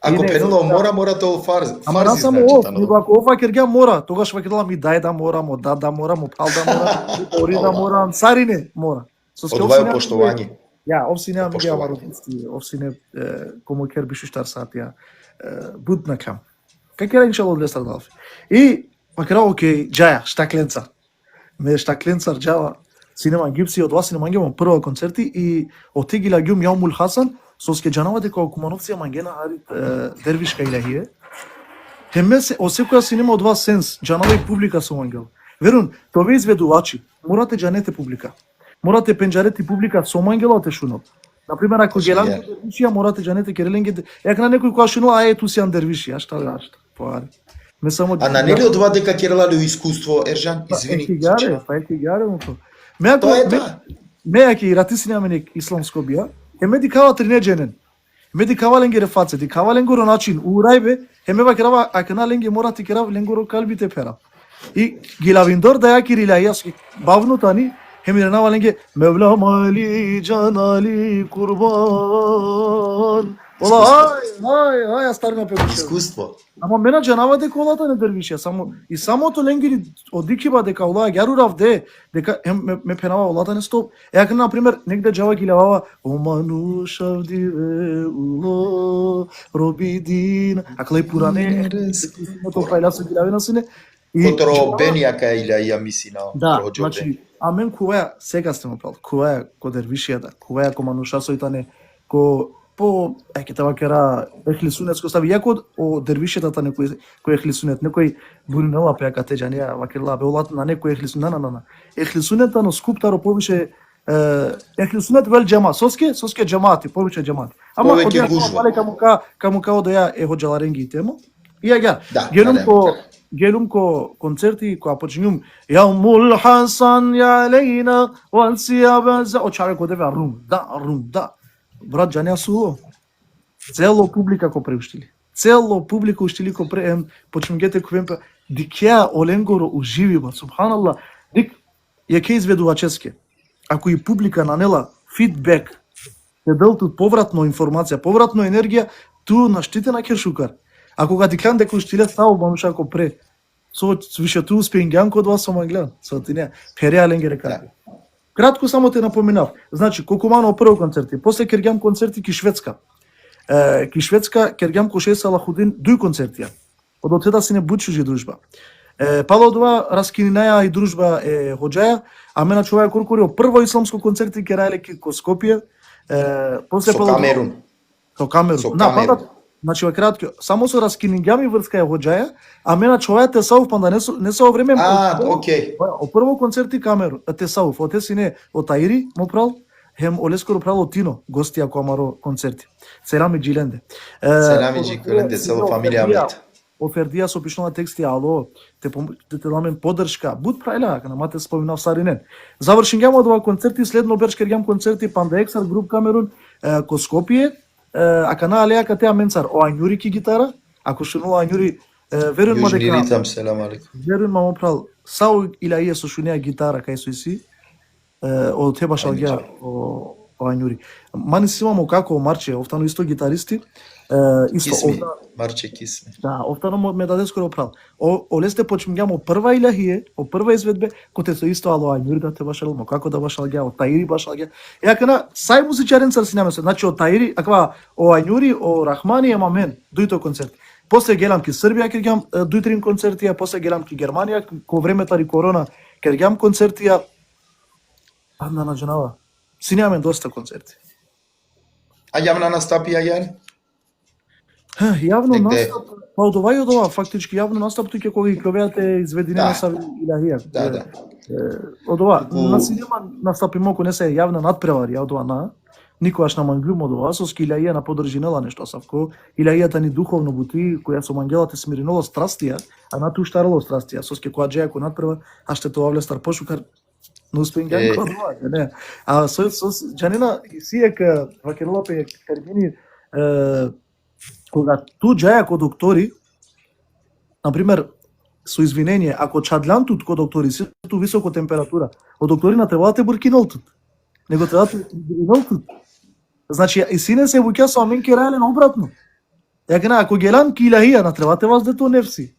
Ако пенело мора то фарзи. Ама не само ов, него ако ова кирга мора, тогаш вакирала ми дај да мора, мо да мора, мо пал да мора, ори да мора, сарине мора. Одвај поштовање. Ja, of sinä mikä varusti, of sinä como quer bicho estar satia, budna kam. Какера иншалла для страдалфи. И макара окей, џаја, штакленца. Ме штакленцар џава, синема гипси од вас синема мангема прва концерти и отегила гјум Јаумул Хасан, со ске џанава дека окумановција мангена арит дервишка илахие. Хеме се осекоја синема од вас сенс, џанава и публика со мангел. Верун, тоа изведувачи, морате џанете публика. Морате пенџарете публика со мангела те шунот. Например, ако гелан дервишија, морате џанете кереленге. Јак на некој која шунува, ето си ан дервиши, а шта. Поари. Не само. А на нели од ова дека керела ли искуство Ерџан? Извини. Еки гаре му то. Ме аки ратиси наменек исламско бија. Еме дикава тринеџенен. Ме дикава ленге рефаце, дикава ленгоро начин урајбе, еме ва керава акана ленге морати керав ленгоро калбите пера. И гилавиндор да јаки рилајас бавно тани hem rena valenge Mevlam Ali Can Ali kurban. Ola ay astarna певаше. Искуство. Ама мена џанава дека олата не дервише, само и самото ленгери одикива дека ола ѓарурав дека ме пенава олата не стоп. Јака на пример негде џава ги лавава оману шавдиве уло робидин аклай пуране то фајла се гилавена сине. Котро бенијака илаја мисина. Да, значи а мен кога сега сте ме прав, кога ко дервишијата, кога ко манушасојтане, ко по ќе тоа кера ехлисунетско стави јако о дервишетата некој кој ехлисунет некој буринела пеака теџанија вакерла бе олат на некој ехлисунет на ехлисунета но скуптаро повише ехлисунет вел џама соске џамати повише џамати ама одја каму као да ја е хоџала ренги темо и ја гелум ко концерти која починјум Јаумул Хасан ја лейна вал сијаба за очаре ко деве рум да брат џанија суло цело публика ко преуштили цело публика уштили ко почнугете ко вемпа дикја оленгоро уживи ба субханаллах дик ја ке изведуваческе ако и публика нанела фидбек те делтут повратно информација повратно енергија ту наштитена кершукар ако га дикан дека уштиле само бануша ко пре со више ту успенгјан код вас со маглан со тине переаленге река. Кратко само те напоменав. Значи, Кокуманово прво концерти, после кергјам концерти ки Шведска. Ки Шведска кергјам ко Шеј Салахудин дуј концертија. Од отеда си не бучужи дружба. Пало од ова раскинаја и дружба хоџаја, а мена човек коркорио прво исламско концерти ке раеле ко Скопје. После со Камерун. Со Камерун. Значи во кратко, само со раскинингјами врска ја хоџаја, а мена човек те сауф панда не со време. Окей. О прво концерти Камерун, те сауф, оте сине од Таири мо прал, хем олескоро прало Тино, гостија ко амаро концерти. Серами Джиленде. Серами Джиленде, цело фамилија мет. Офердија со пишнува тексти, ало, те дамен поддршка, буд прајла, на мате споминав Саринен. Завршин гјам од ова концерти, следно бершкер гјам концерти Панда Ексар, груп Камерун, ко Скопје, ака на алејака теа менцар о Ањури ки гитара, ако шунува Ањури, верувам дека ритам, селам алейкум. Верувам прал сау ила ие со шунеа гитара кај со си, од тебе шалѓа о Ањури. Мани си имамо како Марче, офтано исто гитаристи, Исто, Кисми, овда, Марче Кисми. да, овтано ме даде скоро прав. Олесте почмињам о прва илахие, о прва изведбе, коте со исто ало ајнури да те башал, мо како да башал ги, о таири башал ги. Јакана, сај музичарен цар си намесе. Значи, о таири, аква, о ајнури, о Рахмани, ема мен, дуито концерти. После гелам ки Србија, ке гелам дуи-три концерти, а после гелам ки Германија, ко времето ри корона, ке гелам концерти, Анда на джанава. Си немаме доста концерти. А јавна настапија јари? Јавно Негде. настап, па од ова и од ова, фактички јавно настап туќе кога ги кловеате изведене Да. на Сави илахија. Да. Од ова, Туку- на синема настапи малку не се јавна надпревари, од ова на никогаш на мангјум од ова, со илахија на подржинела нешто савко, илахијата ни духовно бути, која со мангелата смириноло страстија, а на ту штарало страстија, со ке која джеја ко надпрева, а ще тоа влестар пошукар, но успеен Е. га не. А со джанина сиека вакерлопе термини кога ту джаја ко доктори, например, со извинение, ако чадлантут ко доктори се ту високо температура, од докторина треба да те буркинолтут. Него треба да те буркинолтут. Значи, и сине се вуќа со амен керален обратно. Јакна, ако гелан ки илахија, на треба те воздето нефси.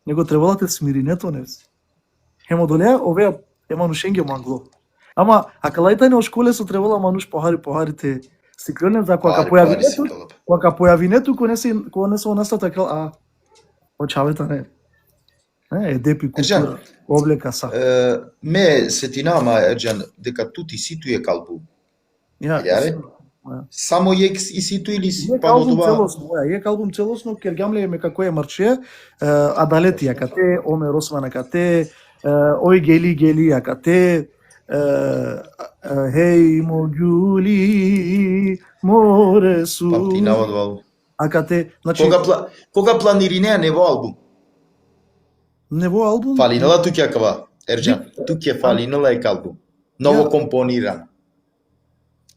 Него треба да те смиринето нефси. Хемо долеа, овеа еманушенге мангло. Ама, ако лајтање о школе со требала мануш похарите стиклёнен, за кога појави нету, кога појави нету, кога не се настата крал, очавета не. Депи култура, облека са. Ме сетинама, Ерџан, дека тути ситу е калбум. Јаре? Само јек и ситу или Јек албум целосно, јек албум целосно, кергамле ме како е марче, адалетија кате, Омер Османа кате, Ој гели гели кате, Хеј могули моресу. Памти наводвал. Акате, значи Кога планиринеа нево албум? Нево албум? Фалинала туќе кава, Ерџан, туќе фалинала е албум. Ново компониран.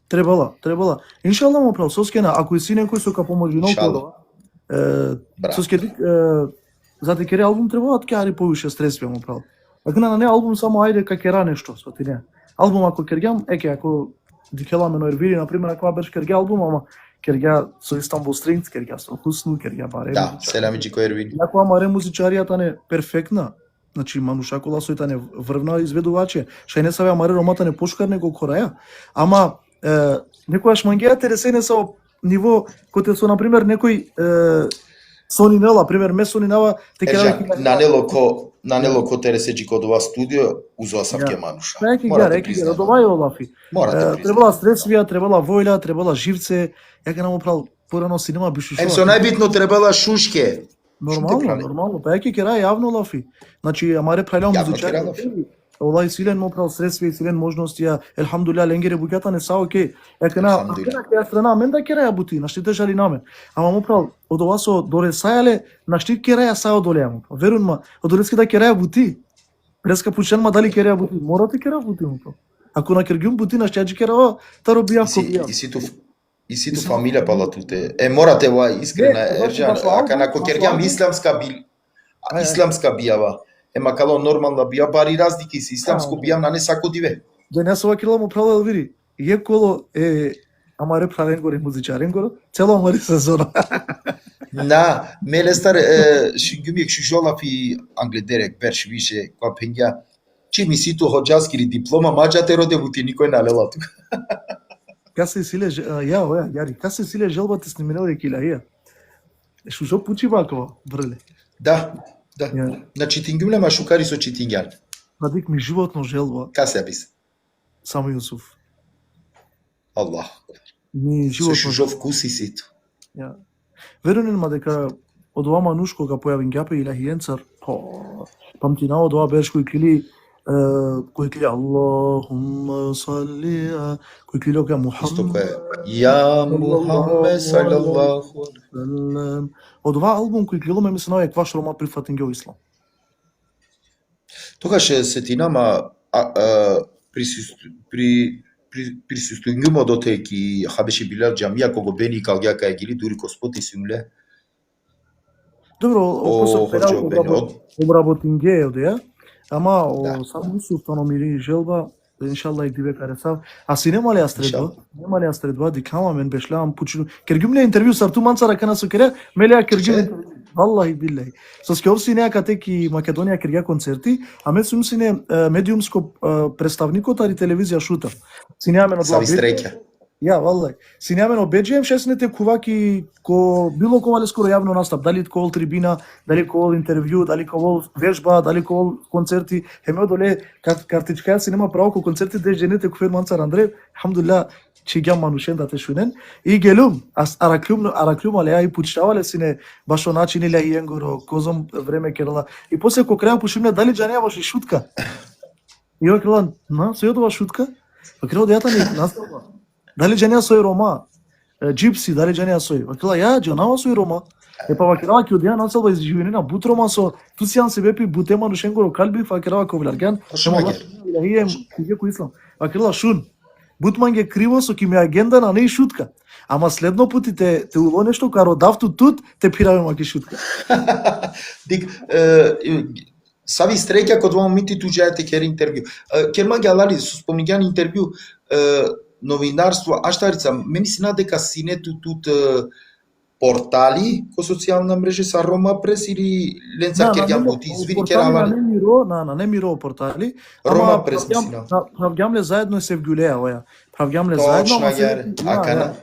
Требала. Иншалла му прав, соскена, ако и си некој со ка поможи Иншалла. соскети, зате кере албум требала, ќе ари повише средства му прав. Ако на не албум само ајде ка кера нешто, сфати не. Албум ако кергам, ако дикеламе на Ервири, например, ако беш керга албум, ама керга со Истанбул Стрингс, керга со Хусну, керга баре. Да, селамиџи кој Ервини. Ако амаре музичаријата не перфектна, значи Мануша Коласојта не врвна изведуваче, шај не саве амаре ромата не пошкар него кораја, ама некојаш мангејате ресене со ниво кој со например некој Сонинела, пример ме Сонинела те керајќи на нело ко тереседжи код ова студио узоа сам ке Мануша. Реки од ова е Олафи. Требала средствија, требала војла, требала живце, јака нам прав порано синема бише шо. Со најбитно требала шушке. Нормално, па ќе кера јавно Олафи. Значи амаре правилно музичари. Олај силен му прав средства и силен можности, елхамдулилlah ленгере буќата не са окей. Јакна ќе страна мен да кераја бути, на штите жали на мен. Ама му прав од ова со доре сајале, на штит кераја сајо долеја му. Верун ма, од дорески да кераја бути. Преска пучен ма дали кераја бути, мора да кераја бути му прав. Ако на кергјум бути на штјаџи кераја, таро бијав ко бијав. И ситу фамилија палатуте. Морате ова искрена Ерџан, ака на кергјам исламска бијава. Ема кало нормална бија, бари разлики се исламско бијам на не сако диве. Денесова кила му правил Елвири. Је коло амаре правен горе музичарен горе, цело амаре сезона. На, мелестар гумик шужолав и англедерек перш више која пења. Чи ми ситу хоџаски или диплома маџате роде бути никој налела тука. Касе силе јари, касе силе желбате сниминеле килаија. Шужо пучи вакова, брле. Да. На Читингјум нема шукари со Читингјан. Надик ми животно желба. Касе бис? Само Јусуф. Аллах. Ми животно. Со шужо вкуси сито. Верувам ма дека од ова мануш кога појави ѓапе илахиенцар, памтина од ова берш кој кили Аллахумма салли кој кили ока Мухаммед. Ја Мухаммед салаллаху алейхи. Од ова албум кој клиломе ми се наоѓа кваш рома прифатен го ислам. Тогаш сетинама присуствувам до теки хабеши билал џамија кога бени калѓака е гили дури коспоти симле. Добро, обработинге од ја, ама сам Јусуф тоно мири желба иншалла ек диве каресав. А си немали астредба, дикама мен бешлам пучу. Кергюмле интервју сарту мансара кана со кере, мелеа кергюм. Валлахи биллахи. Со скеов си неа катеки Македонија кергја концерти, а мен сум си не медиумско представникот ари телевизија шута. Си неа мен Сави стреќа. Ја, валлај. Си неа мен обеджеем шеснете куваки ко било ковале скоро јавно настап, дали ковал трибина, дали ковал интервју, дали ковал вежба, дали ковал концерти. Хеме доле картичка си нема право ко концерти де женете кофер Мансар Андре. Алхамдулилlah чигам манушен да те шунен. И гелум араклум алеа и пучтавале сине башо начини лејенгоро, козом време керала. И после ко краја пушимне дали џанија баш и шутка. И ја крала, на, со јадова шутка? Па крала дејата ни настава. Дали џанија сој Рома? Джипси, дали џанија сој? Па крала, ја, џанава сој Рома. Е па вакирава ки одија населба изживенена бут Рома со тусијан се бепи бутема нушенгоро калби вакирава ковларган. Илахием кијеко ислам. Вакирала шун. Бутманге криво со ки ме агенда на неј шутка. Ама следно пути те уло нешто каро давту тут те пираве маки шутка. Дик сави стреќа код вам мити туџајте кер интервју. Керма гјалали со спомниган интервју новинарство, аштарица, мени се надека синету тут портали ко социјална мрежа са Рома Прес или Ленцар кергјам бути, извини керавали. На немиро портали. Рома Прес мисина. Правгјамле заедно се вгјулеа, оја. Правгјамле заедно. Акана.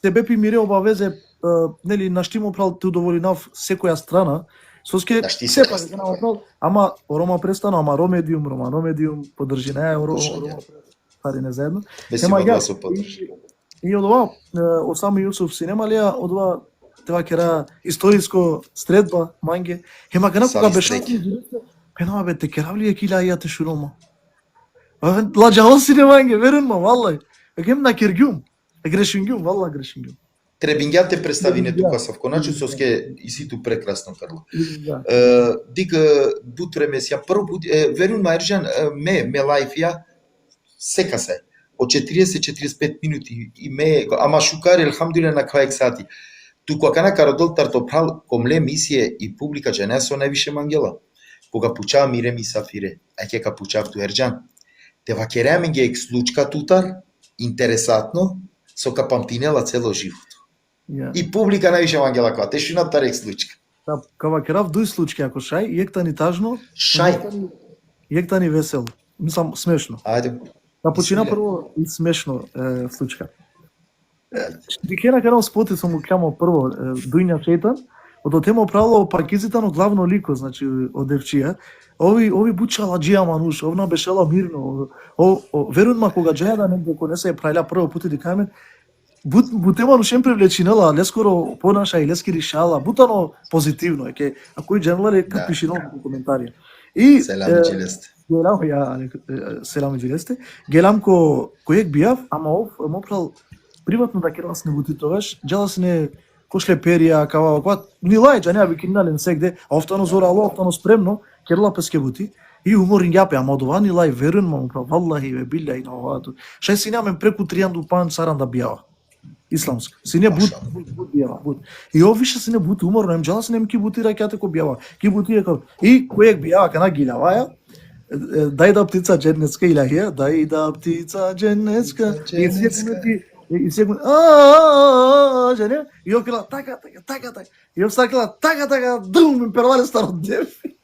Се бепи мире обавезе, нели, наштимо прал те удоволинав секоја страна. Соске сепак ќе направил, ама Рома престана, ама Ромедиум поддржи неа, Рома пари не заедно. Нема ја се поддржи. И од ова Осама Јусуф си немалија, од ова това кера историско средба манге. Хема кана кога беше пенама бе те керавли екила ја те шурома. Ладжава си не манге, верувам, валлај. Гем на кергјум. Грешингјум, валла грешингјум. Требингјан те представине тука со вконачу соске и ситу прекрасно Карло. Дик бут времесија прво верувам Ерџан ме лајфија сека се од 40-45 минути и ме ама шукари елхамдулилlah на кај сати. Туку кана кародол тартопрал комле мисија и публика џенесо највише мангела. Кога пучава мире ми сафире, ајке ка пучав ту Ерџан. Те вакереме ги ексклучка тутар, интересатно, со капамтинела цело живот. И публика највише мангела кога те шуна тар ексклучка. Кава керав дуј случки ако шај, јектани тажно, јектани весело. Мислам смешно. Ајде. Да почина прво и смешно случка. Дикена канал споти сум му камо прво дујња шейтан, од тема правило паркизитано главно лико, значи од девчија. Ови бучала џија мануш, овна бешела мирно. Верувам кога џајада негде кој не се прајла прво пути дикамен, бутема нушем привлечинала, лескоро понаша и лески решала, бутано позитивно, еке, а кој џенларе как пиши нови коментари. И Селам џилесте. Гелам ја селам џилесте. Гелам којек бијав, ама ов мопрал приватно да керас не бути тогаш, џела не кошле перија, кава, ни лај џања викинален сегде, а офтано зорало, офтано спремно, керла песке бути. И уморин јапе, ама одовани лај верун, мопрал, валлахи ве билјаи на овато. Шај си намен преку 3 пан саран да бијава. Исламска. Сине бут бијава, бут. И овише сине бут уморно, ем џела сине ки бути ракјате ко бијава. Ки бути е и којек бијава кана гилаваја, дај да птица дженнетска илахија, дај да птица дженнетска. И се жене, и окила така. И обсакила така, дум ми первале старо дефи.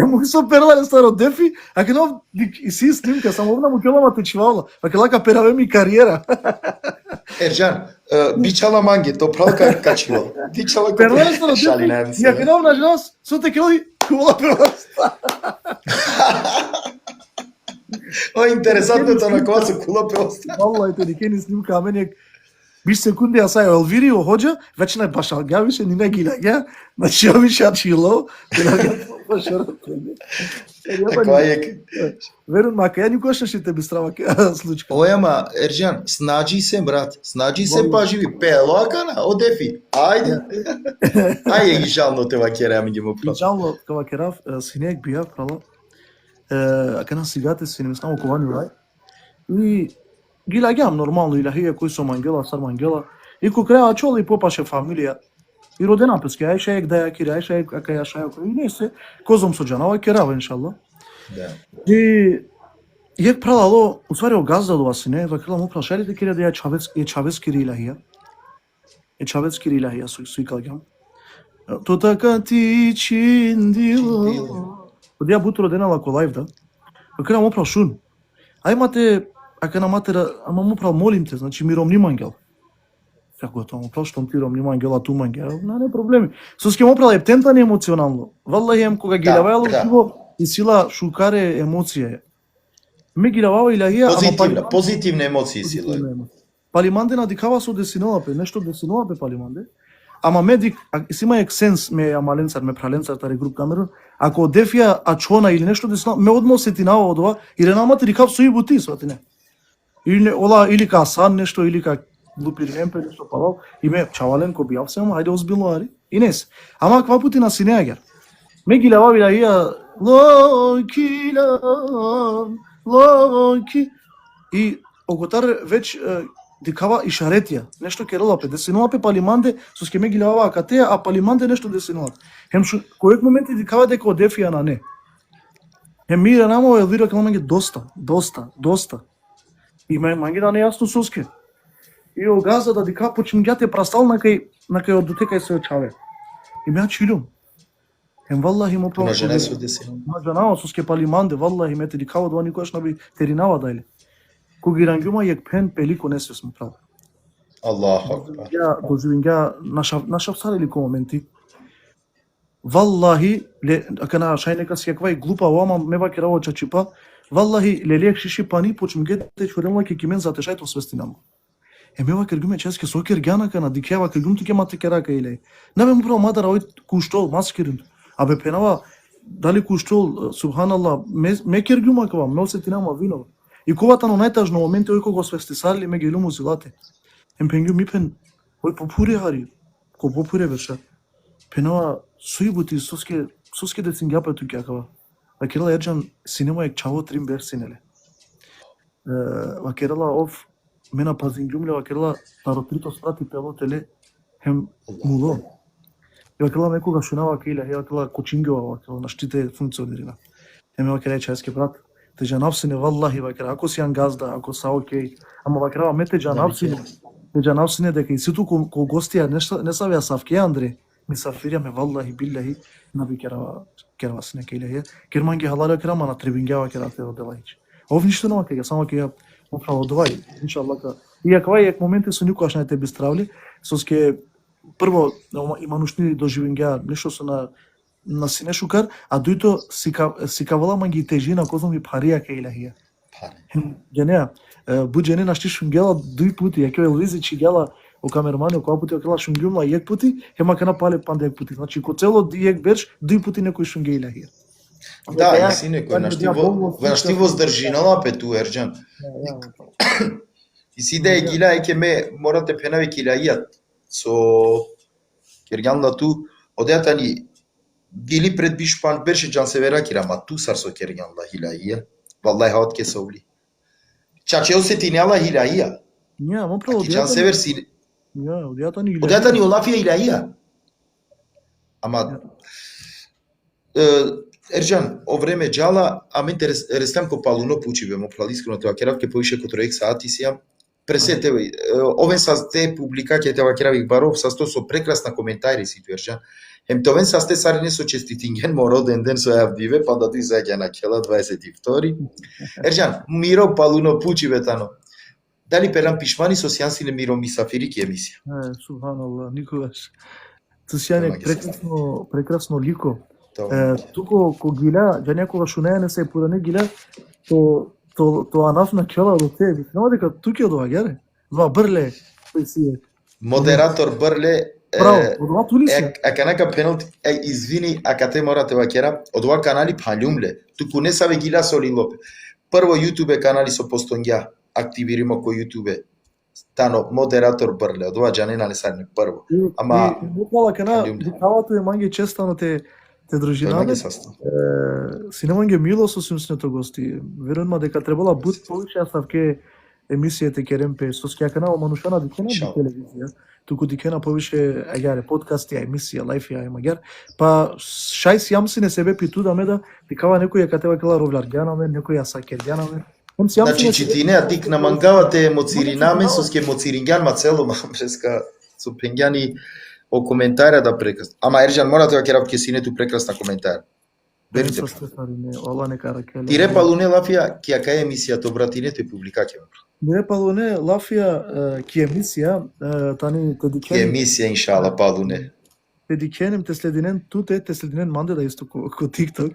Му со первале старо дефи, а кено и си снимка, само овна му келама течивала, а келака пераве ми кариера. Ерџан, бичала манге, то пралка качила. Бичала первале старо дефи. И кено на женос, со те кели кула просто. О, интересантното на кога се кула преоста. Валлај, те нике ни снимка, а мене биш секунди ја сај Елвирио хоџа, веќе не баш алгавише, ни не гиляѓа, значи овише ачило, верувам, мака ја никош не ще те бистрава случка. Ојама, Ерџан, снаđi се, брат, снаđi се паживи, пело акана, одефи, ајде. Ајде ги жално те вакера, ми ги му прав. Жално, кава керав, синек бијав, прало, акана сигате си, не ми стану ковани рај, и гилагам нормално илахија кој со мангела, сар мангела, и ко краја чола и попаше фамилија, и родена песке, ај шајек да ја кири, ај шајек, ака ја шајек, и не се, козом со џанава, керава, иншалла. Да. И Јек пралало, усвари огаздало сине, вакрла му прашалите кире да ја чавески рилахија. Чавески рилахија суј калгам. То така ти чиндило. Одија бутро денала ко лайв да. Вакрла му прашун. Ајмате, ака на матера, ама му прал молим те, значи миром нимангел. Како тоа му прал штом тиром нимангел, а ту мангел, не проблеми. Соске му прал ептентан емоционално. Валлахи ем кога ги лавајало живо и сила шукаре емоција. Ме ги лавава илахија, позитивни емоции сила. Палиманде на дикава со десинолапе, нешто десинолапе палиманде. Ама медик, сима ексенс ме амаленцар, ме праленцар тари груп камерон, ако дефија ачона или нешто десинолапе, ме одмо сетинава од ова, и ренамате дикав со ибути, сватине. Или ка сан нешто, или ка глупи ремпе, нешто павал, и ме чавален ко бијав се, ама, ајде озбилно ари, и нес. Ама ква пути на синеагер. Ме ги лава илахија, локи, и оготар веќе дикава ишаретија, нешто керелапе, десинолапе палиманде, со ке ме ги лава акатеја, а палиманде нешто десинолапе. Хем којек моменти дикава дека одефија на не. Хем мира намо елвира каламанге доста. И манге да не јасно соске. И огаза да дика почмиѓате прастал на кај од дотекај се очаве. И ме чилум. Хем валлахи му прavo. На жена се десинолапе. На жена соске палиманде, валлахи мете дикава два никогаш на би теринава дајле. Коги рангјума јек пен пелико не се сме прави. Аллаху акбар. Ја доживинга наша сарели ко моменти. Валлахи, ака на шајнека си јаква и глупа оама мева кераво чачипа, валлахи лелек шиши пани почмгете чурелна ке кимен затешајто свестинама. Мева кергуме ческе сокер гјанака на дикева кергум туке мате керака иле. Не бе му право мадара ој куштол маскерин. Абе пенава дали куштол субханалла ме кергума кава ме осетинама вино. И ковата на најтажно моменти ој кога свести сарли ме гелуму зилате. Пенгу мипен ој попуре хари. Ко попуре беше. Пенава суибути соске децинѓапе туке акава. Вакерала ерџан синема ек чаво трим берсинеле. Вакерала ов мена пазингјумле вакерала таротрито спрати пелотеле хем муло. И вакерала мекога шунава кајле, вакерала кочингова вакерала на штите функционирина. Еме вакерала чајски брат. Те жанавсине валлахи вакера, ако си ангазда, ако са окей, ама вакера мете жанавсине дека и ситу ко гостија не савја савке Андре, ми сафирјаме валлахи биллахи на би керава сине кајле. Керманги халале керама на требингјава керате оделајч. Ов ништо нема кај само ќе ја управо одвај, иншаллака. И аква јак моменти со никогаш не те би стравли, соске прво има нушни доживингја нешто со на сине шукар, а дуито сикавала манги тежина козом и парија кај илахија. Ѓенеа, буџене нашти шунгела дуј пути, ја ке Елвизи чи гела о камермани, која пути окрела шунгјумла јек пути, хема кана пале панда јек пути. Значи ко цело јек берш дуј пути некој шунге илахија. Да, и си некој нашти воздржинала пету ерџан. И си да е гила еке ме морате пенаве килајат со кергјанла ту одеата ни гили пред бишпан берше џан севера кирама ту сар со кергјанла хилаија. Валлај хат ке совли. Чаче осетинела хилаија. Ја, мо право џан север си. Ја, одеата ни илаија. Одеата ни олафија илаија. Ама ерџан, о време џала, а ме рестам ко палуно пучиве, мо прал искрено тоа керавке повише ко троек сати сијам. Пресете, овен са те публикаќите ова керавик баров са сто со прекрасна коментари си ерџан. Товен са сте сарине со честитинген мо роден ден со јавдиве, па да ти заѓа на кела 22. Ерџан, миро палуно пучиве тано. Дали перам пишмани со сјансине миро мисафири ки емисија? Субханаллах, никогаш. Сјане прекрасно лико. Туко ко гиля, ја некога шунеја не се пуране гиля, то анаф на кела до тебе. Нема дека туке доаѓаре. Два брле, кој си е. Модератор брле Браво, од ова тулисе. Аканака пеналти, извини, ака те морате вакера, од ова канали палјумле, туку не саве гила солилопе. Прво YouTube канали со постоња, активиримо кој YouTube. Тано, модератор брле, од ова џанена не сарне прво. Ама, буквала кана, дикавато е манги честано те дружинаме. Сине манги мило со симснето гости. Верувам дека требала бут повише ставке емисијата керемпе, со скјакана, манушана дикена телевизија. Туку дикена повише ајаре подкасти, емисија, лајфија, магар. Па шај си јамси не себе питу да ме да дикава некој ја катева кела ровлар ѓанаме, некој ја сакер ѓанаме. Значи, читинеа тик на мангавате моциринаме, со ске моцирингјан мацело мамбреска, со пенгјани о коментара да прекрасно. Ама Ерџан, морате да ќе синету прекрасна коментар. Верите. Ти репалуне Лафија, ќе кај емисијата обратинето и публикаќа. Не палуне Лафија ки емисија, тани Ки емисија иншала палуне. Те дикенем те слединен туте, те слединен манде да исто ко TikTok.